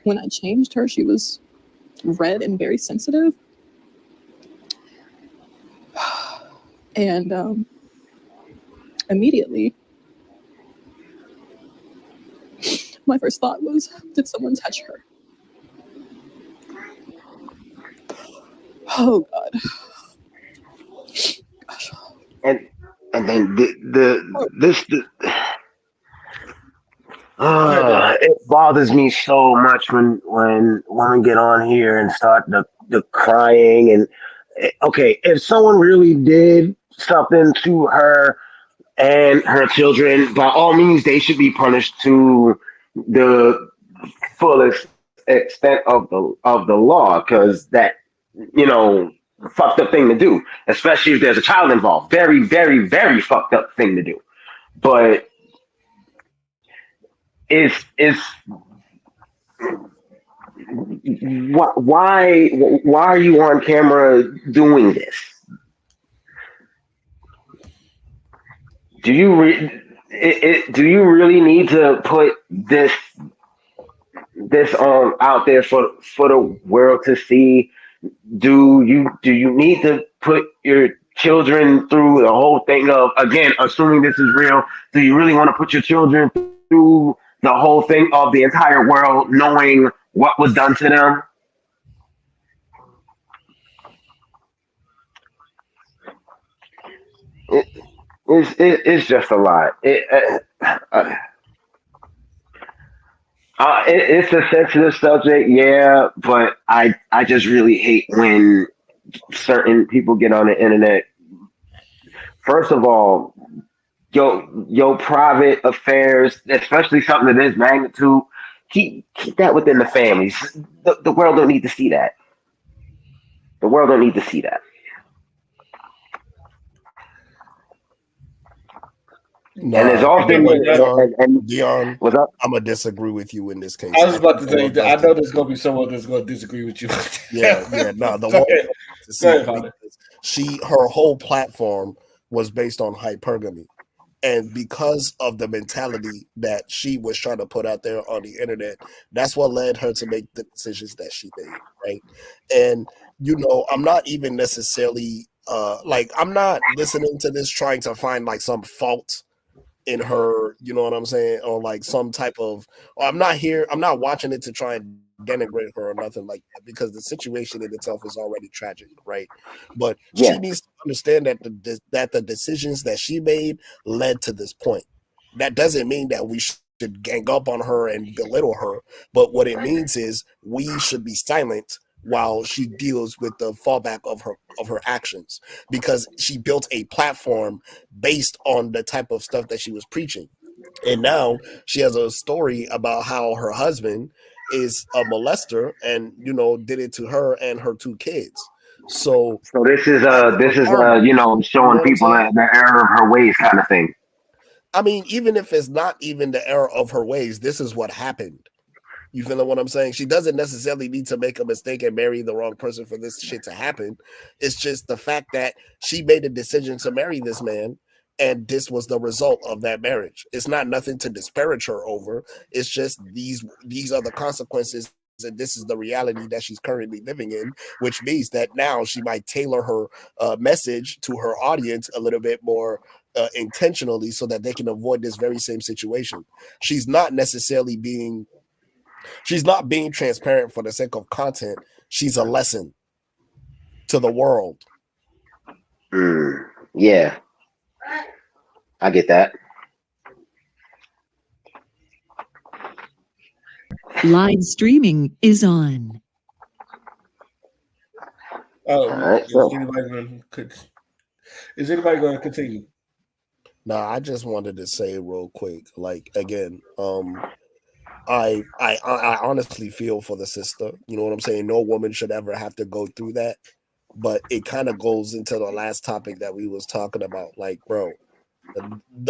when I changed her, she was red and very sensitive, and immediately my first thought was, did someone touch her? Oh God. Gosh. and then it bothers me so much when women get on here and start the crying and okay, if someone really did something to her and her children, by all means they should be punished to the fullest extent of the law, because that, you know, fucked up thing to do, especially if there's a child involved. Very, very, very fucked up thing to do. But it's why are you on camera doing this? Do you do you really need to put this out there for the world to see? Do you need to put your children through the whole thing of, again, assuming this is real? Do you really want to put your children through the whole thing of the entire world knowing what was done to them? It, it's just a lot. It's a sensitive subject, yeah, but I just really hate when certain people get on the internet. First of all, your private affairs, especially something of this magnitude, keep that within the families. The world don't need to see that. The world don't need to see that. And as Nah, you know often what, Dion? and Dion, what's up? I'm gonna disagree with you in this case. I was I about think to the say, world does I know need there's to gonna see be someone that's gonna disagree with you. Yeah, the Go world ahead. needs to Go see ahead, it Father. because her whole platform was based on hypergamy. And because of the mentality that she was trying to put out there on the internet, that's what led her to make the decisions that she made, right? And I'm not even necessarily like I'm not listening to this trying to find like some fault in her, you know what I'm saying, or like some type of. Or I'm not watching it to try and denigrate her or nothing like that because the situation in itself is already tragic, right? But she Yeah, needs to understand that the decisions that she made led to this point. That doesn't mean that we should gang up on her and belittle her, but what it means is we should be silent while she deals with the fallback of her actions, because she built a platform based on the type of stuff that she was preaching. And now she has a story about how her husband is a molester and did it to her and her two kids. So So this is that's her karma. You know showing what I'm people saying? the error of her ways kind of thing. I mean, even if it's not even the error of her ways, this is what happened. You feel what I'm saying? She doesn't necessarily need to make a mistake and marry the wrong person for this shit to happen. It's just the fact that she made a decision to marry this man, and this was the result of that marriage. It's not nothing to disparage her over. It's just these are the consequences, and this is the reality that she's currently living in, which means that now she might tailor her message to her audience a little bit more intentionally so that they can avoid this very same situation. She's not necessarily being She's not being transparent for the sake of content. She's a lesson to the world. Yeah, I get that. Live streaming is on. All right, so Is anybody going to continue? Nah, I just wanted to say real quick, like again, I honestly feel for the sister. You know what I'm saying? No woman should ever have to go through that. But it kind of goes into the last topic that we was talking about. Like, bro,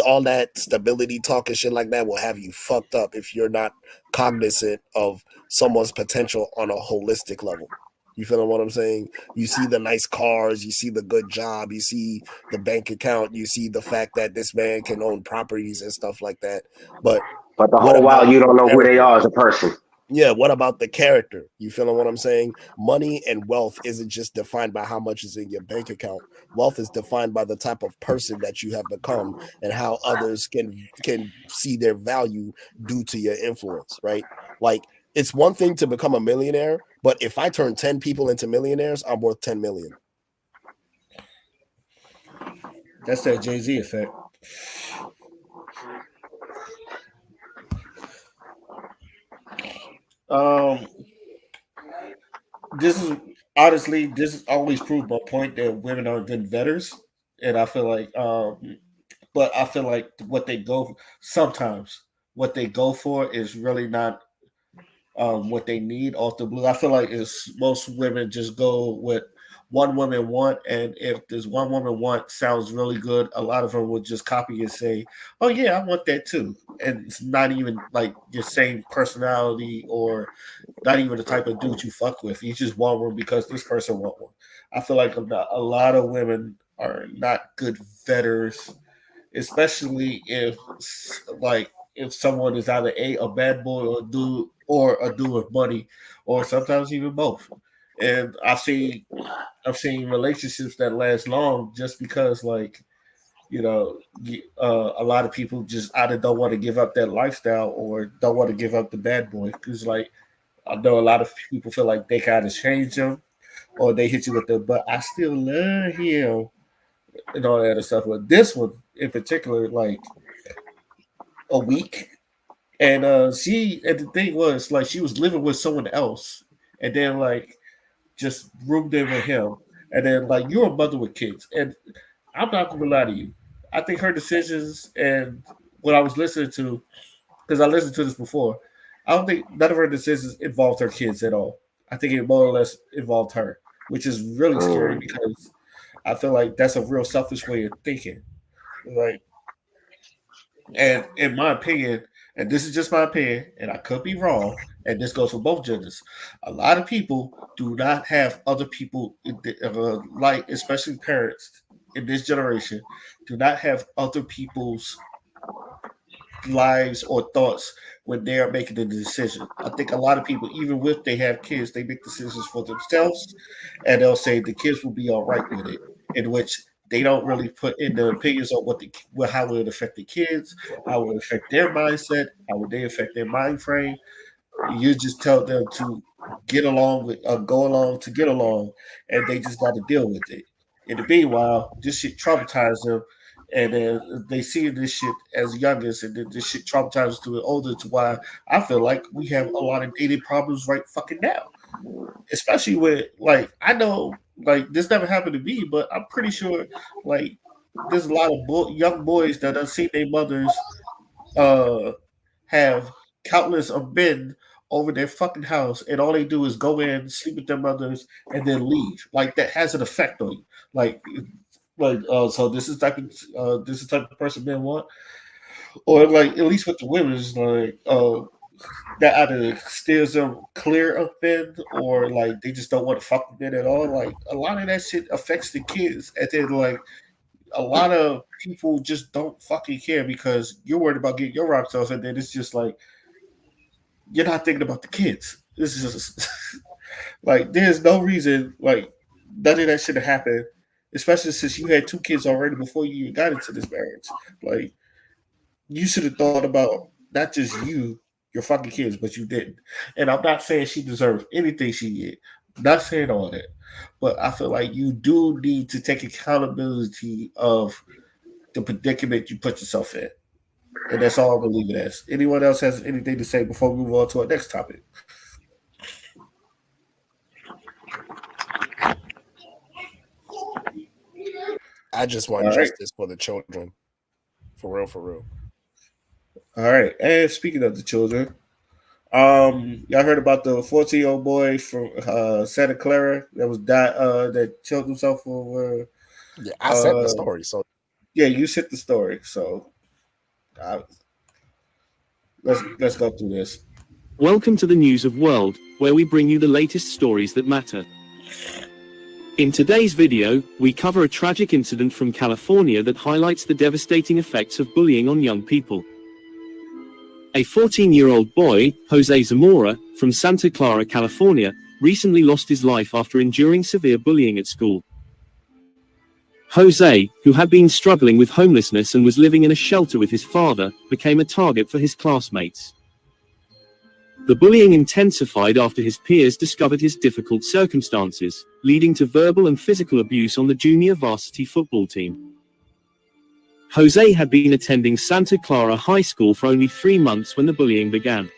all that stability talk and shit like that will have you fucked up if you're not cognizant of someone's potential on a holistic level. You feel what I'm saying? You see the nice cars, you see the good job, you see the bank account, you see the fact that this man can own properties and stuff like that. But but the what whole about while you the don't know who they character? are as a person. Yeah, what about the character? You feeling what I'm saying? Money and wealth isn't just defined by how much is in your bank account. Wealth is defined by the type of person that you have become and how others can see their value due to your influence, right? Like it's one thing to become a millionaire, but if I turn 10 people into millionaires, I'm worth 10 million. That's that Jay-Z effect. Um, this is honestly, this has always proved my point that women are good vetters, and I feel like, but I feel like what they go sometimes what they go for is really not what they need off the blue. I feel like is most women just go with one woman want, and if this one woman want sounds really good, a lot of them would just copy and say, "Oh yeah, I want that too," and it's not even like your same personality or not even the type of dude you fuck with. You just want one because this person want one. I feel like a lot of women are not good vetters, especially if like if someone is either a bad boy or a dude with money, or sometimes even both. And I've seen relationships that last long just because like a lot of people just either don't want to give up that lifestyle or don't want to give up the bad boy because like I know a lot of people feel like they kind of change them or they hit you with the but I still love him and all that other stuff. But this one in particular, like a week, and the thing was like she was living with someone else, and then like just roomed in with him, and then like you're a mother with kids, and I'm not gonna lie to you, I think her decisions and what I was listening to, because I listened to this before, I don't think none of her decisions involved her kids at all. I think it more or less involved her, which is really scary Mm. because I feel like that's a real selfish way of thinking. Like, and in my opinion, and this is just my opinion, and I could be wrong, and this goes for both genders. A lot of people do not have other people, like especially parents in this generation, do not have other people's lives or thoughts when they are making a decision. I think a lot of people, even if they have kids, they make decisions for themselves, and they'll say the kids will be all right with it. In which they don't really put in the opinions on how will it affect the kids, how will it affect their mindset, how would they affect their mind frame. You just tell them to get along with, go along to get along, and they just got to deal with it. In the meanwhile, this shit traumatizes them, and they see this shit as youngest, and then this shit traumatizes to the older. To why I feel like we have a lot of dating problems right fucking now. especially with like I know like this never happened to me, but I'm pretty sure like there's a lot of young boys that have seen their mothers uh have countless of men over their fucking house, and all they do is go in, sleep with their mothers, and then leave. Like that has an effect on you. Like, so this is the type of person men want, or like at least with the women, it's like that either steers them clear of men, or like they just don't want to fuck with men at all. Like a lot of that shit affects the kids, and then like a lot of people just don't fucking care because you're worried about getting your rocks off, and then it's just like you're not thinking about the kids. This is just like there's no reason like none of that should have happened, especially since you had two kids already before you even got into this marriage. Like you should have thought about not just your fucking kids, but you didn't. And I'm not saying she deserves anything she did. I'm not saying all that, but I feel like you do need to take accountability of the predicament you put yourself in. And that's all I believe it as. Anyone else has anything to say before we move on to our next topic? I just All want right. justice for the children. For real, for real. All right. And speaking of the children, y'all heard about the 14-year-old boy from Santa Clara that was that killed himself over Yeah, I sent the story. So yeah, you sent the story. So uh, let's go through this. Welcome to the News of World, where we bring you the latest stories that matter. In today's video, we cover a tragic incident from California that highlights the devastating effects of bullying on young people. A 14-year-old boy, Jose Zamora, from Santa Clara, California, recently lost his life after enduring severe bullying at school. Jose, who had been struggling with homelessness and was living in a shelter with his father, became a target for his classmates. The bullying intensified after his peers discovered his difficult circumstances, leading to verbal and physical abuse on the junior varsity football team. Jose had been attending Santa Clara High School for only 3 months when the bullying began.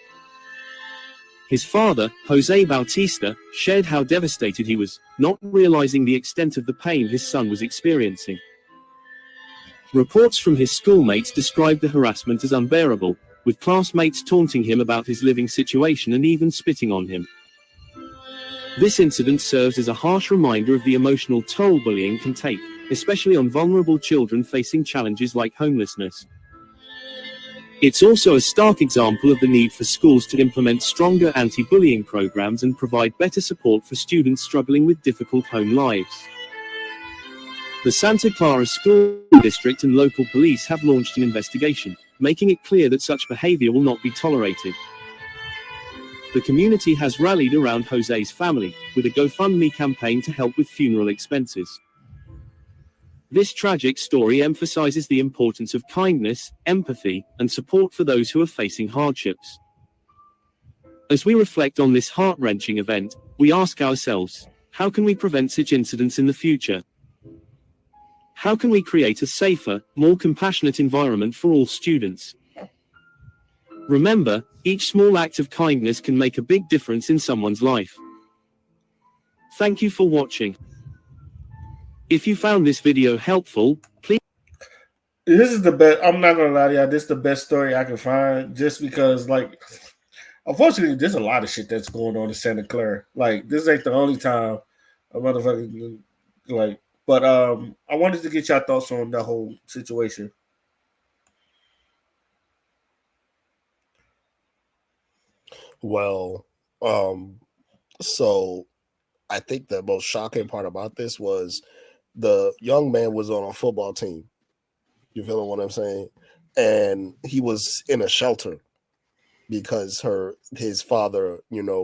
His father, Jose Bautista, shared how devastated he was, not realizing the extent of the pain his son was experiencing. Reports from his schoolmates described the harassment as unbearable, with classmates taunting him about his living situation and even spitting on him. This incident serves as a harsh reminder of the emotional toll bullying can take, especially on vulnerable children facing challenges like homelessness. It's also a stark example of the need for schools to implement stronger anti-bullying programs and provide better support for students struggling with difficult home lives. The Santa Clara School District and local police have launched an investigation, making it clear that such behavior will not be tolerated. The community has rallied around Jose's family, with a GoFundMe campaign to help with funeral expenses. This tragic story emphasizes the importance of kindness, empathy, and support for those who are facing hardships. As we reflect on this heart-wrenching event, we ask ourselves, how can we prevent such incidents in the future? How can we create a safer, more compassionate environment for all students? Remember, each small act of kindness can make a big difference in someone's life. Thank you for watching. If you found this video helpful, please. This is the best. I'm not gonna lie to y'all. This is the best story I can find, just because, like, unfortunately, there's a lot of shit that's going on in Santa Clara. Like, this ain't the only time a motherfucker like. But I wanted to get y'all thoughts on the whole situation. well, so I think the most shocking part about this was the young man was on a football team. You feeling what I'm saying? And he was in a shelter because his father,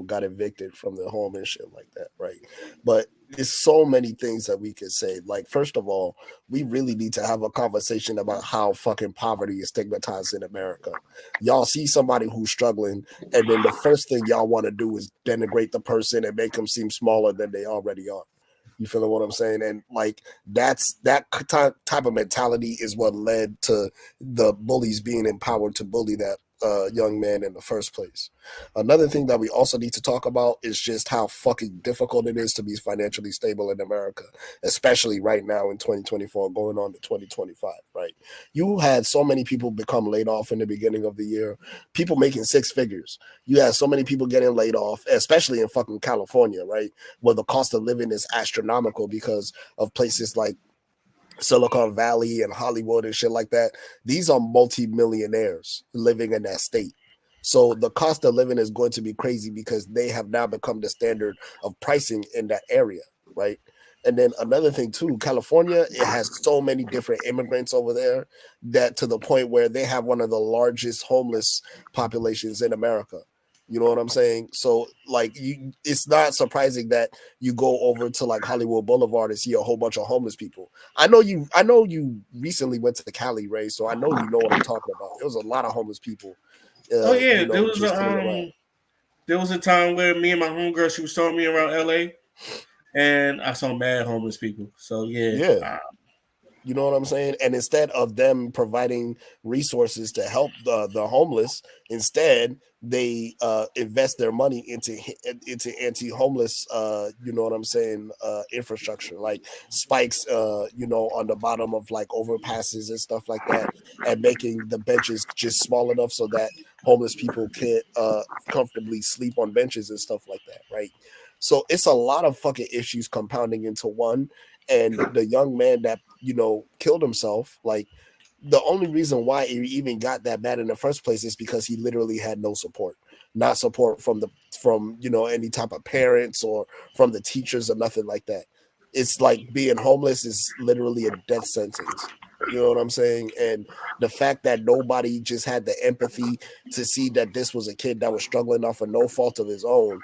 got evicted from the home and shit like that, right? But there's so many things that we could say. Like, first of all, we really need to have a conversation about how fucking poverty is stigmatized in America. Y'all see somebody who's struggling, and then the first thing y'all want to do is denigrate the person and make them seem smaller than they already are. You feeling what I'm saying? And like that type of mentality is what led to the bullies being empowered to bully that young man in the first place. Another thing that we also need to talk about is just how fucking difficult it is to be financially stable in America, especially right now in 2024, going on to 2025. Right, you had so many people become laid off in the beginning of the year. People making six figures. You had so many people getting laid off, especially in fucking California, right, where the cost of living is astronomical because of places like Silicon Valley and Hollywood and shit like that. These are multimillionaires living in that state. So the cost of living is going to be crazy because they have now become the standard of pricing in that area, right? And then another thing too, California, it has so many different immigrants over there that to the point where they have one of the largest homeless populations in America. You know what I'm saying? So like it's not surprising that you go over to like Hollywood Boulevard and see a whole bunch of homeless people. I know you recently went to Cali, Ray, so I know you know what I'm talking about. It was a lot of homeless people Oh yeah, just coming around. there was a time where me and my homegirl, she was showing me around LA, and I saw mad homeless people. So yeah, Yeah. You know what I'm saying? And instead of them providing resources to help the homeless, instead they invest their money into anti-homeless you know what I'm saying, infrastructure like spikes on the bottom of like overpasses and stuff like that, and making the benches just small enough so that homeless people can't comfortably sleep on benches and stuff like that, right? So it's a lot of fucking issues compounding into one. And the young man that killed himself, like the only reason why he even got that bad in the first place is because he literally had no support, not support from any type of parents or from the teachers or nothing like that. It's like being homeless is literally a death sentence. You know what I'm saying? And the fact that nobody just had the empathy to see that this was a kid that was struggling off of no fault of his own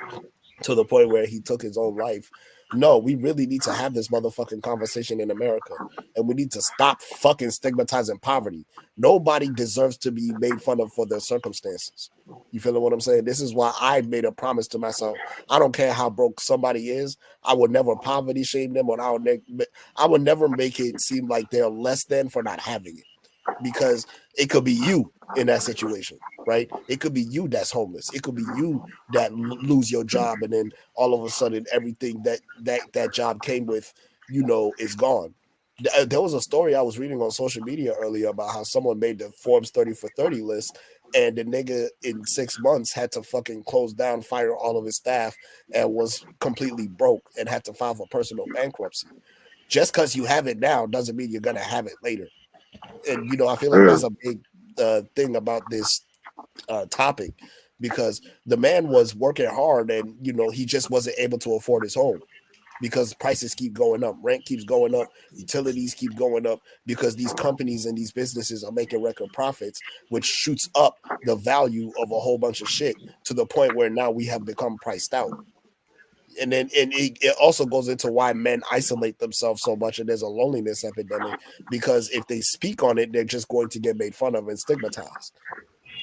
to the point where he took his own life. No, we really need to have this motherfucking conversation in America. And we need to stop fucking stigmatizing poverty. Nobody deserves to be made fun of for their circumstances. You feel what I'm saying? This is why I made a promise to myself. I don't care how broke somebody is. I would never poverty shame them, or I would never make it seem like they're less than for not having it, because it could be you in that situation, right? It could be you that's homeless. It could be you that lose your job, and then all of a sudden everything that job came with, is gone. There was a story I was reading on social media earlier about how someone made the Forbes 30 for 30 list, and the nigga in 6 months had to fucking close down, fire all of his staff, and was completely broke and had to file for personal bankruptcy. Just because you have it now doesn't mean you're gonna have it later. And I feel like that's a big thing about this topic, because the man was working hard, and he just wasn't able to afford his home because prices keep going up, rent keeps going up, utilities keep going up, because these companies and these businesses are making record profits, which shoots up the value of a whole bunch of shit to the point where now we have become priced out. And then it also goes into why men isolate themselves so much, and there's a loneliness epidemic, because if they speak on it, they're just going to get made fun of and stigmatized.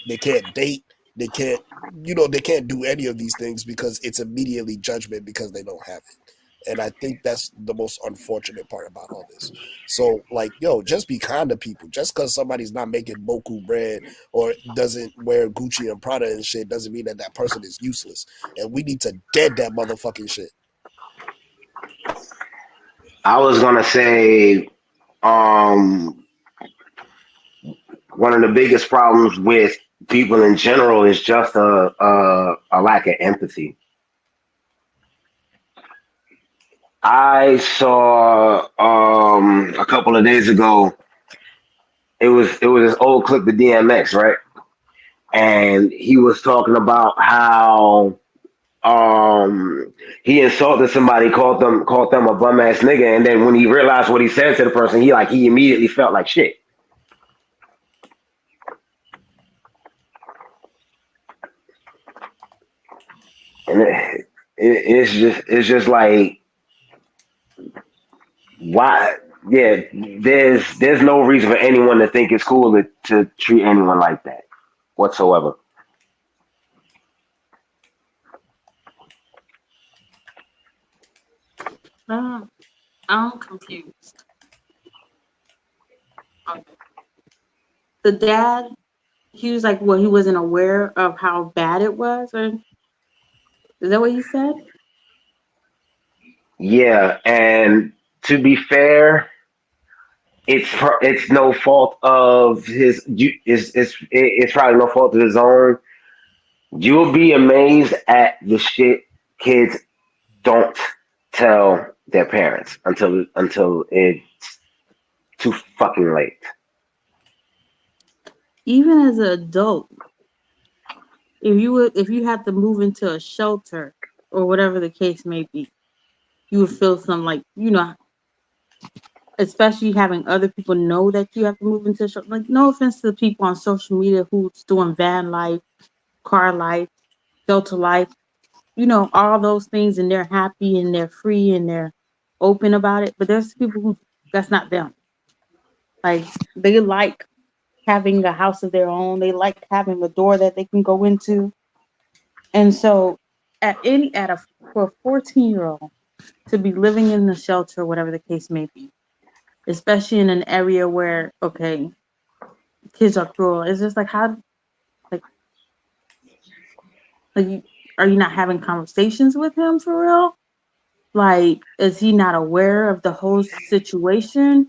They can't date, they can't they can't do any of these things because it's immediately judgment because they don't have it. And I think that's the most unfortunate part about all this. So like, just be kind to people. Just because somebody's not making boku bread or doesn't wear Gucci and Prada and shit doesn't mean that that person is useless. And we need to dead that motherfucking shit. I was gonna say, um, one of the biggest problems with people in general is just a lack of empathy. I saw a couple of days ago. It was this old clip of DMX, right? And he was talking about how he insulted somebody, called them a bum ass nigga, and then when he realized what he said to the person, he immediately felt like shit. And it's just like, why? Yeah, there's no reason for anyone to think it's cool to treat anyone like that whatsoever. I'm confused. Okay. The dad He was like, well, he wasn't aware of how bad it was, or is that what he said? Yeah, and to be fair, it's no fault of his. It's probably no fault of his own. You'll be amazed at the shit kids don't tell their parents until it's too fucking late. Even as an adult, if you had to move into a shelter or whatever the case may be, you would feel some like especially having other people know that you have to move into a shelter. Like, no offense to the people on social media who's doing van life, car life, shelter life, all those things, and they're happy and they're free and they're open about it. But there's people who that's not them. Like, they like having a house of their own. They like having a door that they can go into. And so for a 14-year-old to be living in the shelter, whatever the case may be, especially in an area where, okay, kids are cruel. It's just like, how, like, like, are you not having conversations with him for real? Like, is he not aware of the whole situation?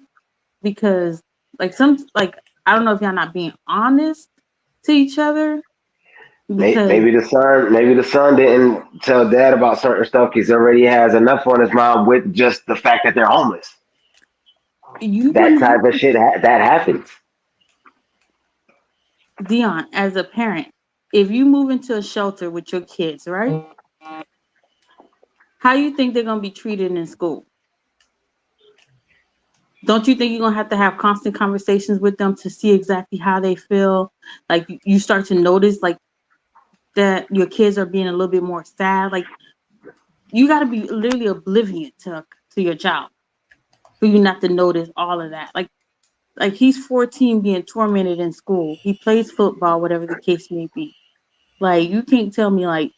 Because, I don't know if y'all not being honest to each other. Because Maybe the son didn't tell dad about certain stuff because he already has enough on his mind with just the fact that they're homeless. you That wouldn't have type of shit that happens. Dion, as a parent, if you move into a shelter with your kids, right? How you think they're gonna be treated in school? Don't you think you're gonna have to have constant conversations with them to see exactly how they feel? Like, you start to notice like that your kids are being a little bit more sad. Like, you got to be literally oblivious to your child for you not to notice all of that. Like he's 14 being tormented in school. He plays football, whatever the case may be. Like, you can't tell me like,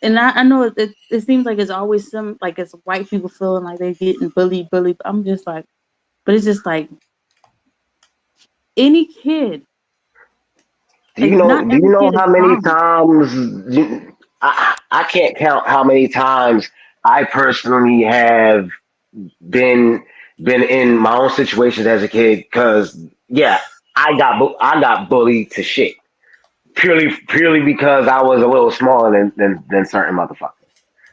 and I know it seems like it's always it's white people feeling like they're getting bullied. I'm just like, but it's just like any kid, like not Do you every know kid is how many trauma. times I can't count how many times I personally have been been in my own situations as a kid because yeah, I got bullied to shit purely because I was a little smaller than certain motherfuckers.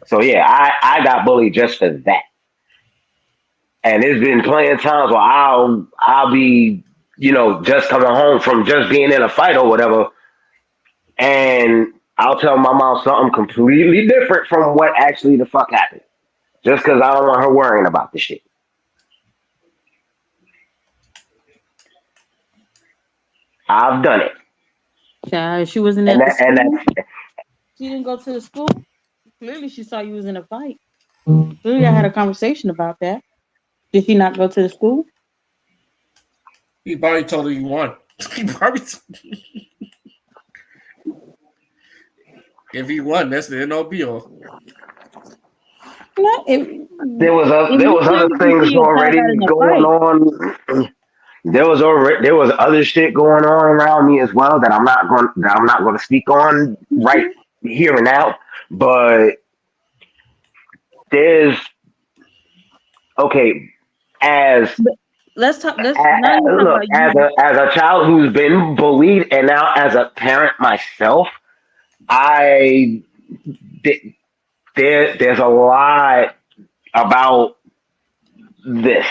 So yeah, I got bullied just for that. And there's been plenty of times where I'll be just coming home from just being in a fight or whatever, and I'll tell my mom something completely different from what actually the fuck happened, just because I don't want her worrying about the shit. I've done it, Yeah, she wasn't and at the that and school. that's She didn't go to the school. Clearly, she saw you was in a fight. Clearly, I had a conversation about that. Did he not go to the school? He probably told her you won. He probably if he won, that's the end all be all. No, if there you was other clearly can see things your child got already in a going fight. on. There was other shit going on around me as well that I'm not going to speak on right Mhm. here and now. But there's okay as But let's talk. Let's not even talk look about you. as a child who's been bullied and now as a parent myself, I th- there's a lot about this.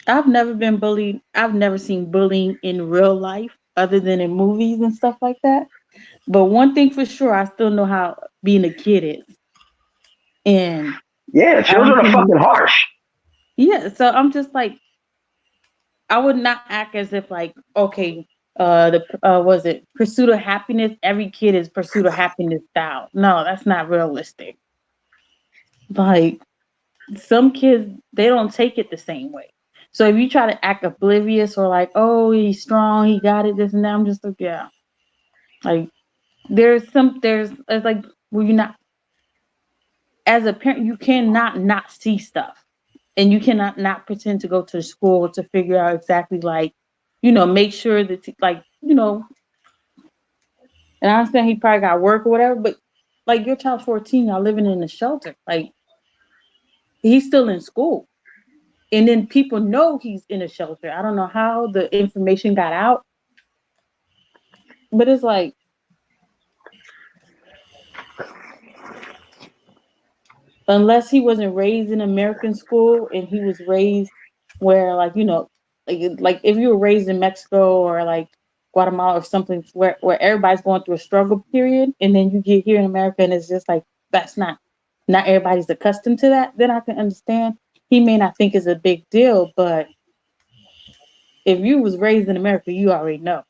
I've never been bullied. I've never seen bullying in real life, other than in movies and stuff like that. But one thing for sure, I still know how being a kid is, and Yeah, I children are can. fucking harsh. Yeah, so I'm just like, I would not act as if like, okay, the was it pursuit of happiness? Every kid is pursuit of happiness style. No, that's not realistic. Like, some kids, they don't take it the same way. So if you try to act oblivious or like, oh, he's strong, he got it, this and that, I'm just like, yeah. Like, there's it's like, well, you're not, as a parent, you cannot not see stuff. and you cannot not pretend to go to school to figure out exactly like, you know, make sure that like, you know, and I understand he probably got work or whatever, but like your child's 14, y'all living in a shelter. Like he's still in school. And then people know he's in a shelter. I don't know how the information got out, but it's like unless he wasn't raised in American school and he was raised where like, you know, like if you were raised in Mexico or like Guatemala or something where everybody's going through a struggle period and then you get here in America and it's just like that's not everybody's accustomed to that, then I can understand. He may not think it's a big deal, but if you was raised in America, you already know.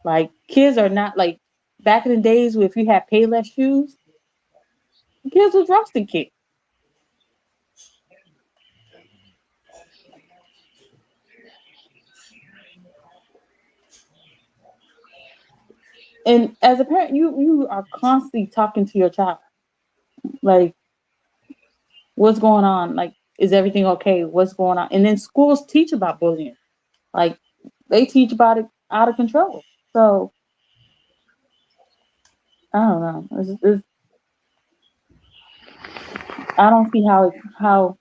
Like kids are not like back in the days where if you had Payless shoes, kids was roasting kids. And as a parent, you are constantly talking to your child, like, what's going on? Like, is everything okay? What's going on? And then schools teach about bullying, like they teach about it out of control. So I don't know. I don't see how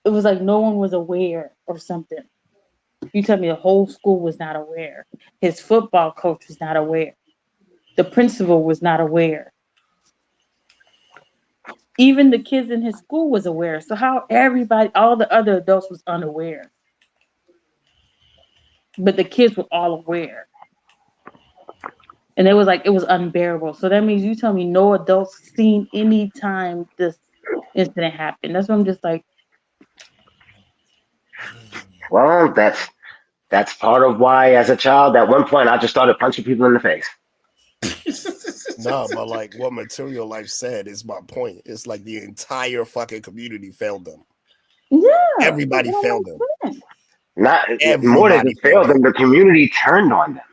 it was like no one was aware or something. You tell me the whole school was not aware. His football coach was not aware. The principal was not aware. Even the kids in his school was aware. So how everybody, all the other adults was unaware. But the kids were all aware. And it was like it was unbearable. So that means you tell me no adults seen any time this incident happened. That's what I'm just like, Well, that's part of why, as a child, at one point, I just started punching people in the face. No, but like what Material Life said is my point. It's like the entire fucking community failed them. yeah. Everybody it don't failed make them. sense. Not more than Everybody just failed them, the community turned on them.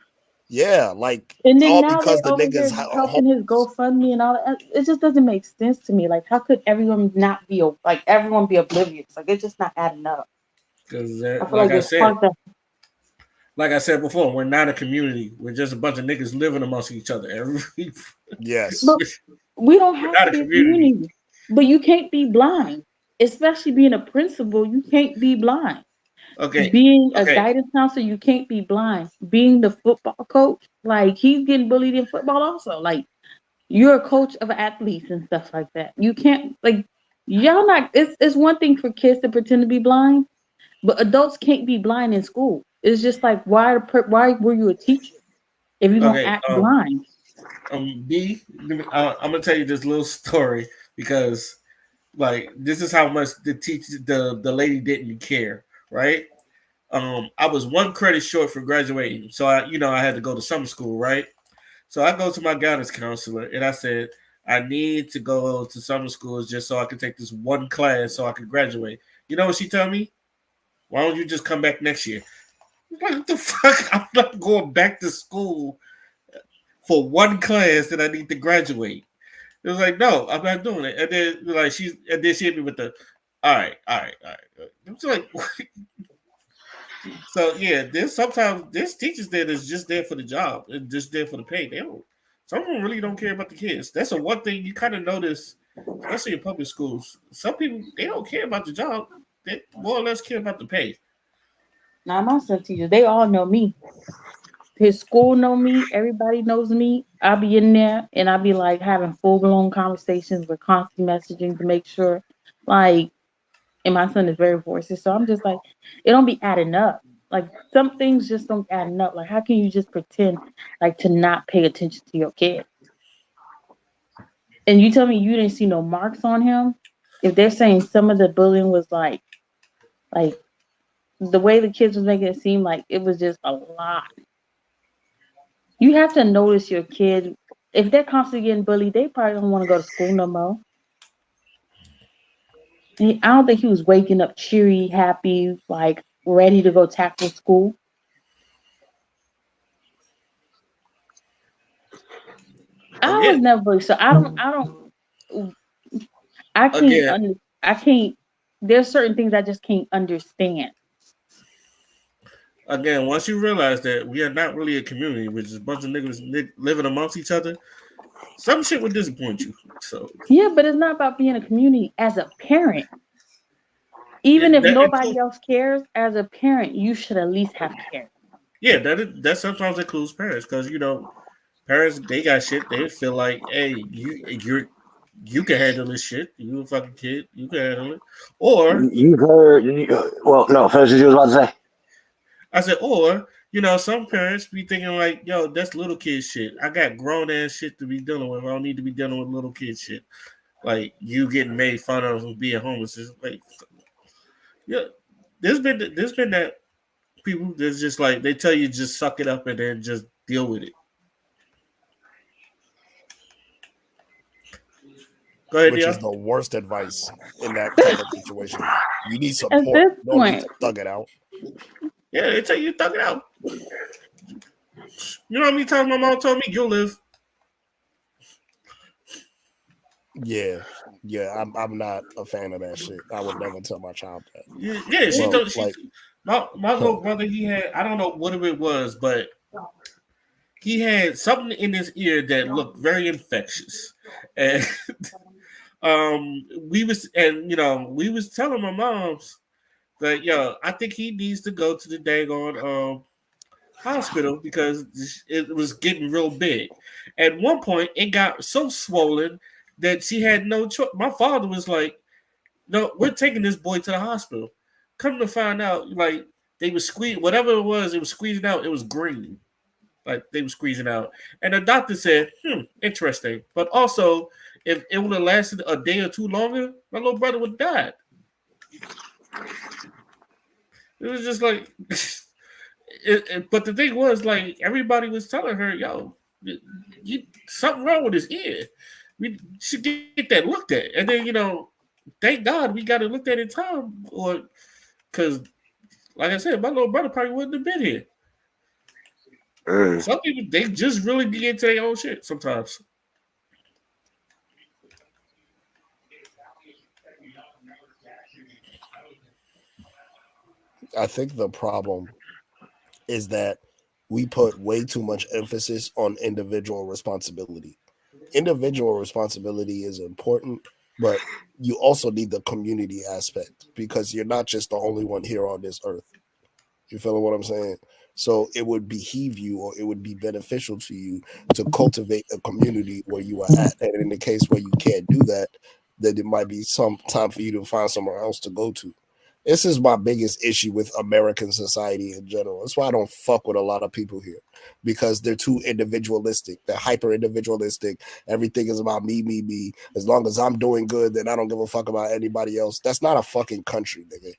Yeah, like And then all now because they're the over niggas there helping his GoFundMe and all that. It just doesn't make sense to me. Like, how could everyone not be like everyone be oblivious? Like, it's just not adding up. Because, I feel like like I there's said, parts that like I said before, we're not a community. We're just a bunch of niggas living amongst each other. Yes. But we don't We're have not to a be a community. community. But you can't be blind. Especially being a principal, you can't be blind. Okay. Being a Okay. guidance counselor, you can't be blind. Being the football coach, like he's getting bullied in football also. Like you're a coach of athletes and stuff like that. You can't like y'all not. It's one thing for kids to pretend to be blind, but adults can't be blind in school. It's just like why were you a teacher if you're gonna Okay. act blind? B, I'm gonna tell you this little story because, like, this is how much the lady didn't care, right? I was one credit short for graduating, so I had to go to summer school, right? So I go to my guidance counselor and I said I need to go to summer schools just so I can take this one class so I can graduate. You know what she told me? Why don't you just come back next year? I'm like, what the fuck? I'm not going back to school for one class that I need to graduate. It was like, no, I'm not doing it. And then she hit me with the, all right. I'm just like, so yeah, there's teachers there that's just there for the job and just there for the pay. They don't. Some of them really don't care about the kids. That's a one thing you kind of notice, especially in public schools. Some people they don't care about the job. They more or less care about the pay. Now my son teachers, they all know me. His school know me. Everybody knows me. I'll be in there and I'll be like having full blown conversations with constant messaging to make sure, like, and my son is very voiceless. So I'm just like, it don't be adding up. Like some things just don't add up. Like how can you just pretend like to not pay attention to your kid? And you tell me you didn't see no marks on him? If they're saying some of the bullying was like the way the kids was making it seem like it was just a lot. You have to notice your kid. If they're constantly getting bullied, they probably don't want to go to school no more. I don't think he was waking up cheery, happy, like ready to go tackle school. I was Again, never bullied, so I don't. I can't. again, I can't there's certain things I just can't understand. Again, once you realize that we are not really a community, which is a bunch of niggas living amongst each other, some shit would disappoint you. So Yeah, but it's not about being a community as a parent. yeah, Even if that nobody includes, else cares, as a parent, you should at least have cared. yeah, that sometimes includes parents because parents they got shit. They feel like, hey, you can handle this shit. You a fucking kid, you can handle it. Or You've heard. Well, no, finish what you was about to say. I said, some parents be thinking like, yo, that's little kid shit. I got grown ass shit to be dealing with. I don't need to be dealing with little kid shit. Like you getting made fun of and being homeless is like, yeah. There's been that people that's just like they tell you just suck it up and then just deal with it. Go ahead, which is Dion. the worst advice in that type of situation. You need At support. this You don't need point, to thug it out. Yeah, they tell you thug it out. You know how many times my mom told me you'll live. Yeah, yeah. I'm not a fan of that shit. I would never tell my child that. Yeah, she Well, told she like, my little brother. He had I don't know what it was, but he had something in his ear that looked very infectious, and we was telling my moms that yo, I think he needs to go to the daggone hospital because it was getting real big. At one point, it got so swollen that she had no choice. My father was like, "No, we're taking this boy to the hospital." Come to find out, like they was squeeze whatever it was squeezing out. It was green, like they were squeezing out. And the doctor said, interesting. But also, if it would have lasted a day or two longer, my little brother would have died. It was just like, but the thing was, like, everybody was telling her, yo, something wrong with his ear. We should get that looked at. And then, thank God we got it looked at in time. Or, because, like I said, my little brother probably wouldn't have been here. Mm. Some people, they just really get into their own shit sometimes. I think the problem is that we put way too much emphasis on individual responsibility. Individual responsibility is important, but you also need the community aspect because you're not just the only one here on this earth. You feel what I'm saying? So it would behoove you or it would be beneficial to you to cultivate a community where you are at. And in the case where you can't do that, then it might be some time for you to find somewhere else to go to. This is my biggest issue with American society in general. That's why I don't fuck with a lot of people here because they're too individualistic. They're hyper individualistic. Everything is about me, me, me. As long as I'm doing good, then I don't give a fuck about anybody else. That's not a fucking country, nigga.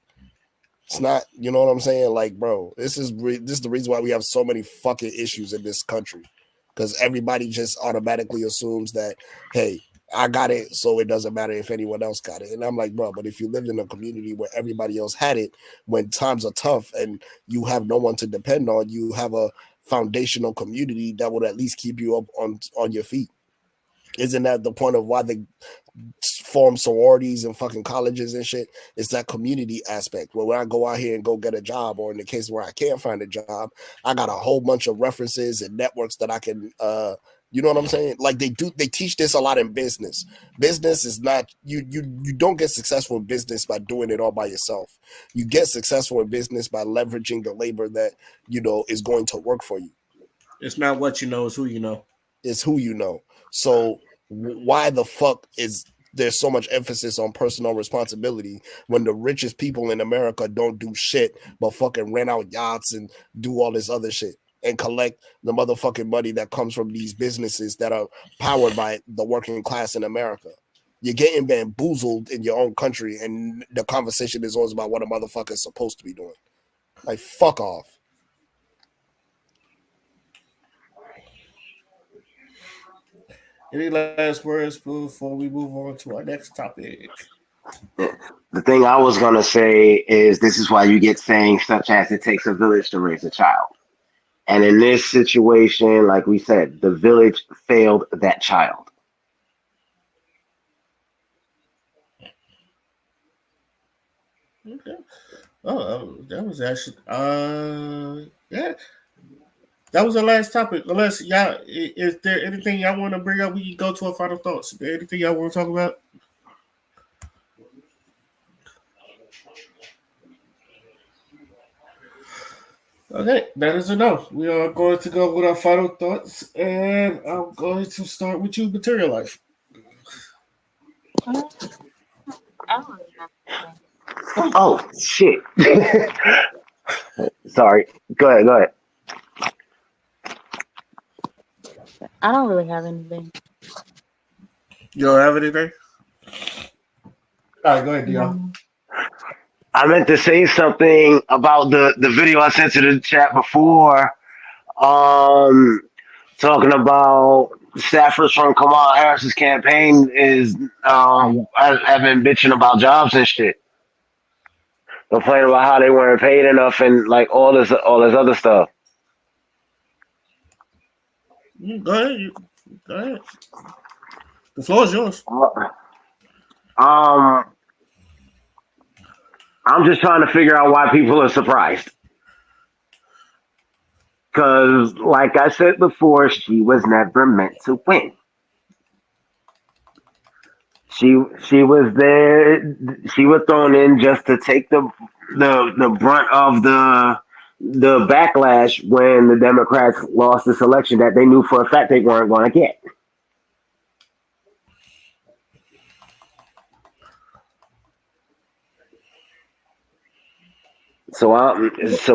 It's not, you know what I'm saying? Like, bro, this is the reason why we have so many fucking issues in this country because everybody just automatically assumes that, hey, I got it, so it doesn't matter if anyone else got it. And I'm like, bro, but if you lived in a community where everybody else had it, when times are tough and you have no one to depend on, you have a foundational community that would at least keep you up on your feet. Isn't that the point of why they form sororities and fucking colleges and shit? It's that community aspect where when I go out here and go get a job, or in the case where I can't find a job, I got a whole bunch of references and networks that I can you know what I'm saying? Like they teach this a lot in business. Business is not you don't get successful in business by doing it all by yourself. You get successful in business by leveraging the labor that is going to work for you. It's not what you know, it's who you know. It's who you know. So why the fuck is there's so much emphasis on personal responsibility when the richest people in America don't do shit but fucking rent out yachts and do all this other shit and collect the motherfucking money that comes from these businesses that are powered by the working class in America? You're getting bamboozled in your own country, and the conversation is always about what a motherfucker is supposed to be doing. Like, fuck off. Any last words before we move on to our next topic? The thing I was gonna say is this is why you get sayings such as "it takes a village to raise a child." And in this situation, like we said, the village failed that child. Okay. That was actually yeah. That was the last topic. Unless y'all, is there anything y'all want to bring up? We can go to our final thoughts. Is there anything y'all want to talk about? Okay, that is enough. We are going to go with our final thoughts, and I'm going to start with you, Material Life. I don't really have anything. Oh shit. Sorry. Go ahead. Go ahead. I don't really have anything. You don't have anything? All right, go ahead, Dion. No. I meant to say something about the video I sent to the chat before. Um, talking about staffers from Kamala Harris's campaign is have been bitching about jobs and shit, complaining about how they weren't paid enough and like all this other stuff. Go ahead. Go ahead. The floor is yours. Um, I'm just trying to figure out why people are surprised. Because, like I said before, she was never meant to win. She was there. She was thrown in just to take the brunt of the backlash when the Democrats lost this election that they knew for a fact they weren't going to get. So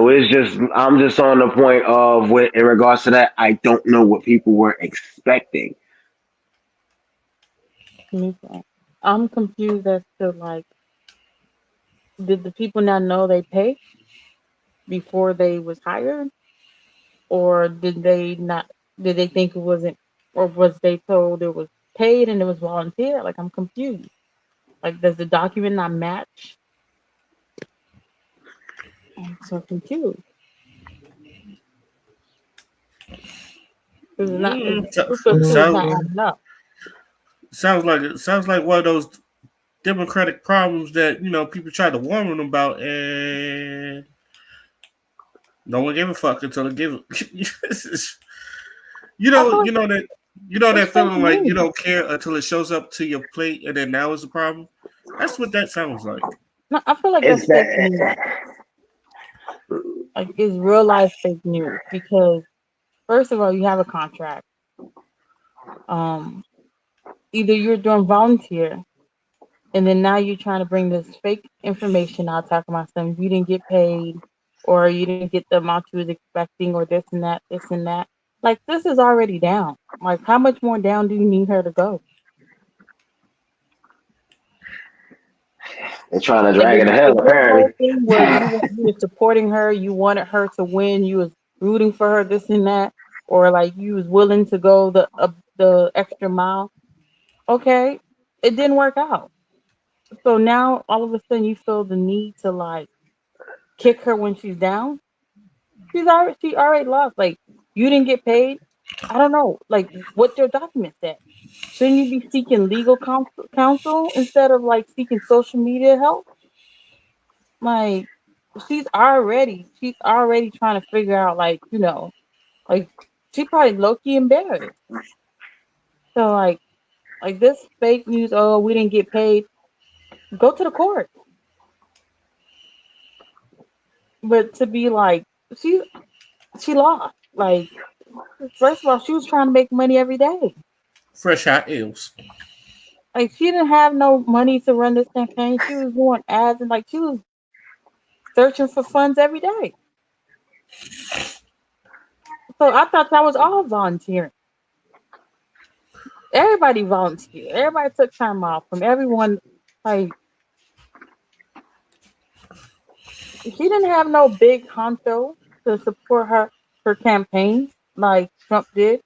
it's just I'm just on the point of in regards to that. I don't know what people were expecting. Me too. I'm confused as to like, did the people not know they pay before they was hired, or did they not? Did they think it wasn't, or was they told it was paid and it was volunteer? Like I'm confused. Like, does the document not match? I'm so confused. It's not. Mm, It's so clear it's not sound, adding up. sounds like one of those democratic problems that people try to warn them about, and no one gave a fuck until they give it. you I know, feel like you know that it's fake feeling like you news. don't care until it shows up to your plate, and then now is the problem. That's what that sounds like. No, I feel like It's that's fake news. that Like it's real life fake news because first of all, you have a contract. Um, Either you're doing volunteer, and then now you're trying to bring this fake information out, talking about something you didn't get paid, or you didn't get the amount you was expecting, or this and that, this and that. Like this is already down. Like how much more down do you need her to go? they're trying to Like drag it to is hell. this whole Apparently, thing where you were supporting her, you wanted her to win, you was rooting for her, this and that, or like you was willing to go the extra mile? Okay, it didn't work out. So now all of a sudden you feel the need to like kick her when she's down. She already lost. Like you didn't get paid. I don't know. Like what your document said. Shouldn't you be seeking legal counsel instead of like seeking social media help? Like she's already trying to figure out like like she probably low key embarrassed. So like this fake news. Oh, we didn't get paid. Go to the court. But to be like she she lost. Like first of all, she was trying to make money every day. Fresh hot eels. Like she didn't have no money to run this campaign. She was doing ads and like she was searching for funds every day. So I thought that was all volunteering. Everybody volunteered. Everybody took time off from everyone. Like she didn't have no big honcho to support her campaign like Trump did.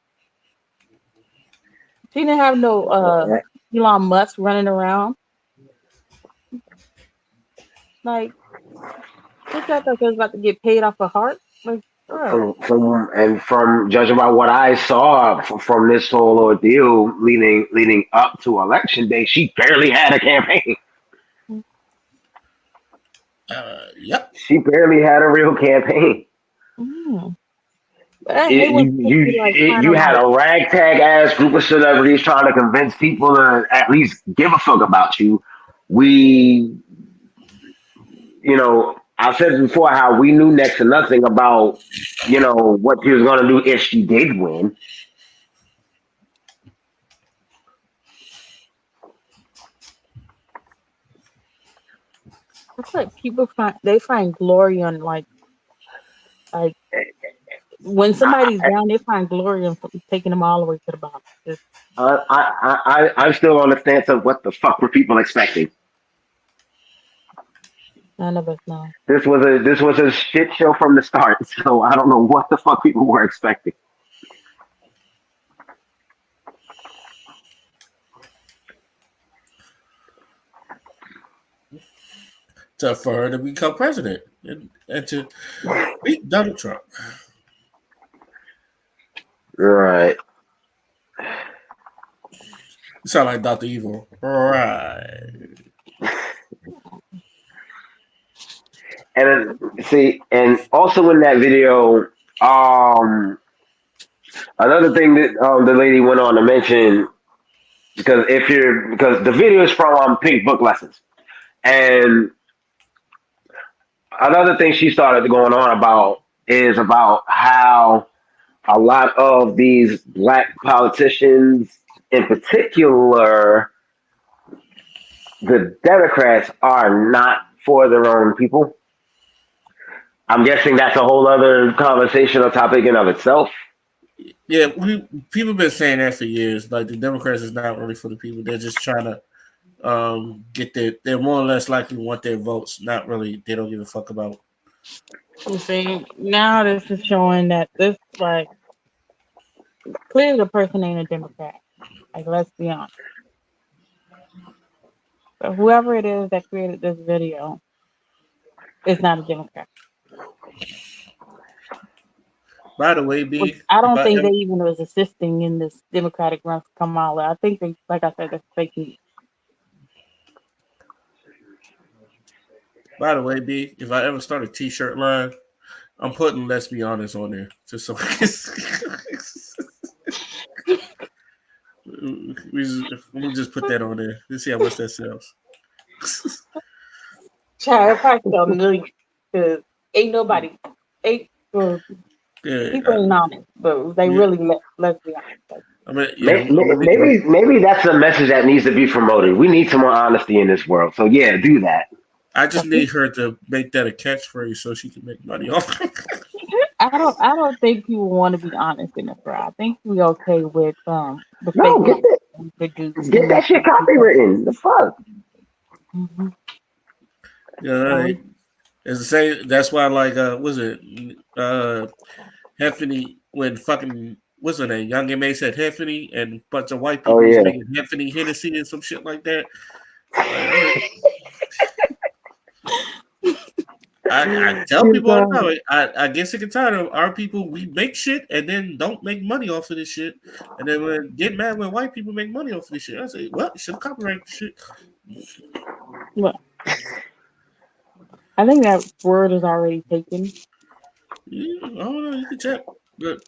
She didn't have no Elon Musk running around. Like she thought that she was about to get paid off her heart. Like, bro. from judging by what I saw from this whole ordeal leading up to election day, she barely had a campaign. Yep. She barely had a real campaign. Mm. But I hate when people be like trying to You had like. a ragtag ass group of celebrities trying to convince people to at least give a fuck about you. We, I've said before how we knew next to nothing about, what she was going to do if she did win. It's like people find glory on like when somebody's down, they find glory in taking them all the way to the bottom. Just I'm still on the stance of what the fuck were people expecting? none of us know. This was a shit show from the start, so I don't know what the fuck people were expecting. For her to become president and to beat Donald Trump. Right. You sound like Dr. Evil. Right. And see, and also in that video, another thing that the lady went on to mention, because the video is from Pink Book Lessons, and another thing she started going on about is about how a lot of these black politicians, in particular, the Democrats, are not for their own people. I'm guessing that's a whole other conversational topic in of itself. Yeah, people been saying that for years. Like the Democrats is not really for the people. They're just trying to get they're more or less likely want their votes. Not really. They don't give a fuck about. You see, now this is showing that this like clearly the person ain't a Democrat. Like let's be honest. So whoever it is that created this video is not a Democrat. By the way, Which B, I if don't I think ever, they even was assisting in this Democratic run for Kamala. I think they, like I said, that's fake news. by the way, B, if I ever start a T-shirt line, I'm putting "Let's Be Honest" on there, just so we'll just put that on there. Let's see how much that sells. Child, it probably sell millions because ain't nobody, ain't well, Yeah, people ain't honest, but they yeah. really let's be honest. Like, I mean, yeah, I'm gonna make it. Maybe that's a message that needs to be promoted. We need some more honesty in this world. So yeah, do that. I just need her to make that a catchphrase so she can make money off it. I don't think people want to be honest in the crowd. I think we okay with the No, fake news we produce get and that that's shit copywritten. The fuck. mm-hmm. Yeah, right. It's the same. That's why, like, was it Heffany when fucking what's her name? Young M.A. said Heffany, and a bunch of white Oh people was yeah. making Heffany Hennessy and some shit like that. I tell people all the time. I get sick and tired of our people. We make shit and then don't make money off of this shit, and then get mad when white people make money off of this shit. I say, well, you should copyright the shit. Well, I think that word is already taken. Yeah, I don't know. You can check, but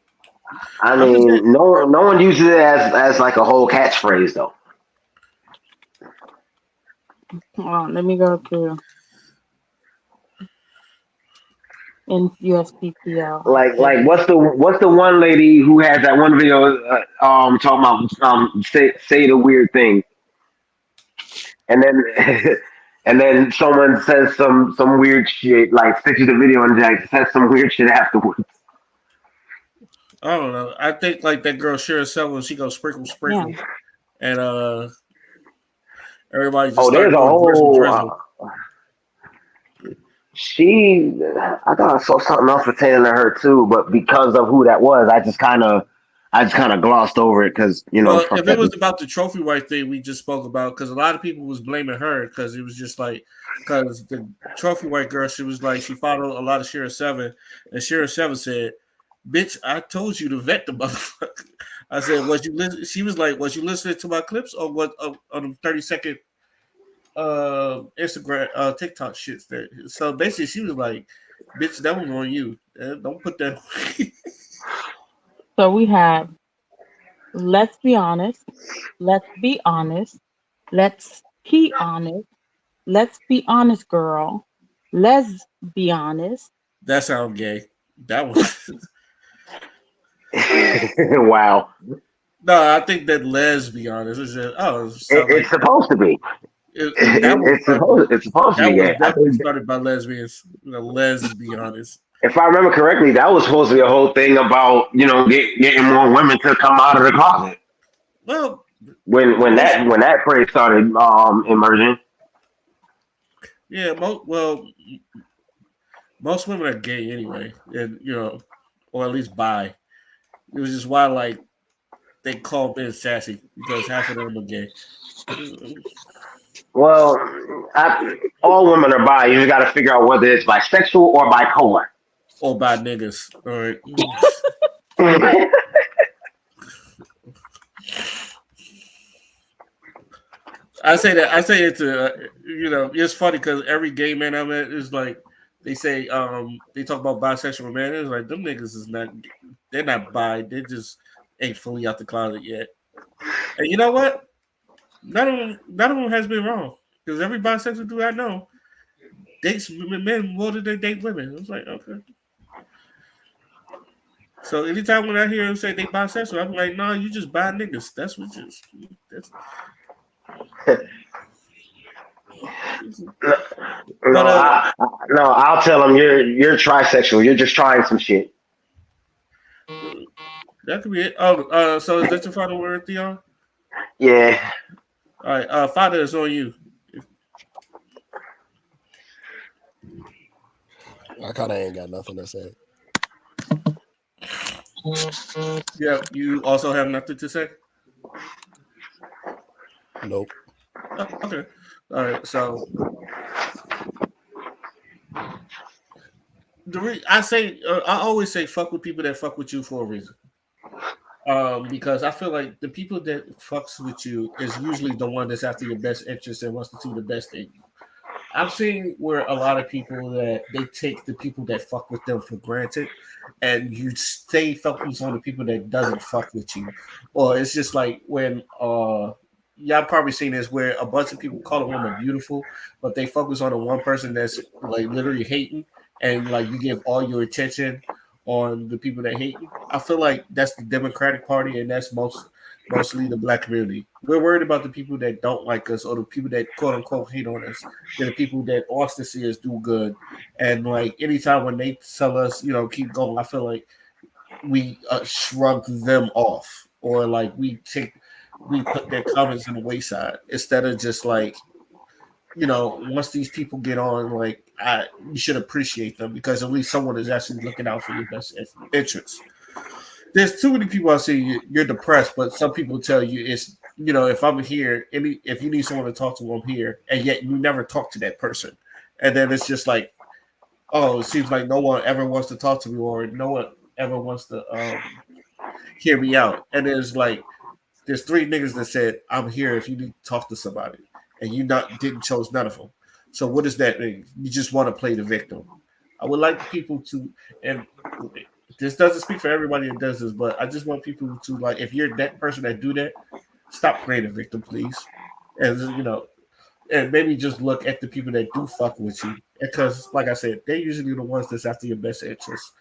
I I'm just saying. mean, no one uses it as like a whole catchphrase though. Hold on, let me go to USPTO. Like what's the one lady who has that one video talking about say the weird thing, and then and then someone says some weird shit, like stitches the video and like says some weird shit afterwards. I don't know. I think like that girl Shira Selma, she goes sprinkle, Yeah. sprinkle, and everybody just Oh, there's start a doing drizzle, whole drizzle. I thought I saw something else pertaining to her too, but because of who that was, I just kind of glossed over it because Well, fuck if it that. was about the trophy wife thing we just spoke about, because a lot of people was blaming her because it was just like because the trophy wife girl, she was like she followed a lot of Shira Seven, and Shira Seven said, "Bitch, I told you to vet the motherfucker." I said, "Was you listen?" She was like, "Was you listening to my clips or what on the 30-second Instagram, TikTok shits there. So basically, she was like, "Bitch, that was on you. Don't put that." So we have let's be honest, let's be honest, let's be honest, let's be honest, girl. Let's be honest. That sounds gay. That was Wow. no. I think that let's be honest. It's just it sound It's like supposed to be. that was started. It's supposed to be That was gay. I definitely think started by lesbians. Let's be honest. if I remember correctly, that was supposed to be a whole thing about getting more women to come out of the closet. Well, When most that phrase started emerging. yeah, most women are gay anyway, and or at least bi. It was just why like they call men sassy because half of them are gay. Well, all women are bi. You just got to figure out whether it's bisexual or bipolar. Or by niggas. All right. I say that. I say it to it's funny because every gay man I met is like they say they talk about bisexual men. It's like them niggas is not. They're not bi. They just ain't fully out the closet yet. And you know what? None of them has been wrong because every bisexual dude I know dates men more than they date women. It's like okay. So anytime when I hear them say they bisexual, I'm like, no, you just buy niggas. That's what that's. No, But no, I'll tell them you're trisexual. You're just trying some shit. that could be it. Oh, so is that your final word, Theon? Yeah. All right, Father, it's on you. I kind of ain't got nothing to say. Yeah, you also have nothing to say. Nope. Oh, okay. All right. So I always say fuck with people that fuck with you for a reason. Because I feel like the people that fucks with you is usually the one that's after your best interest and wants to see the best in you. I've seen where a lot of people that they take the people that fuck with them for granted, and you stay focused on the people that doesn't fuck with you, or it's just like when y'all probably seen this where a bunch of people call a woman beautiful, but they focus on the one person that's like literally hating, and like you give all your attention on the people that hate you. I feel like that's the Democratic Party, and that's mostly the black community. We're worried about the people that don't like us or the people that quote unquote hate on us. They're the people that wants to see us do good. And like anytime when they tell us, keep going, I feel like we shrug them off or like we put their comments in the wayside instead of just like once these people get on, like you should appreciate them because at least someone is actually looking out for your best interests. There's too many people I see you're depressed, but some people tell you it's if I'm here, if you need someone to talk to, I'm here, and yet you never talk to that person, and then it's just like, oh, it seems like no one ever wants to talk to me, or no one ever wants to hear me out, and there's three niggas that said I'm here if you need to talk to somebody, and you didn't chose none of them. So what does that mean? You just want to play the victim. I would like people to, and this doesn't speak for everybody that does this, but I just want people to like, if you're that person that do that, stop playing the victim, please. And and maybe just look at the people that do fuck with you, because like I said, they're usually the ones that's after your best interest.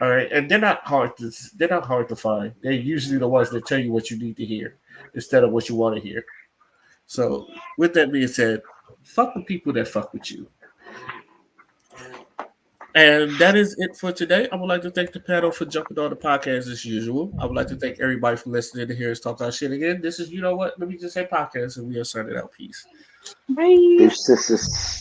All right, and they're not hard to find. They're usually the ones that tell you what you need to hear instead of what you want to hear. So, with that being said, fuck the people that fuck with you. And that is it for today. I would like to thank the panel for jumping on the podcast as usual. I would like to thank everybody for listening to hear us talk our shit again. This is, you know what? Let me just say podcast and we are signing out. Peace. Bye. This is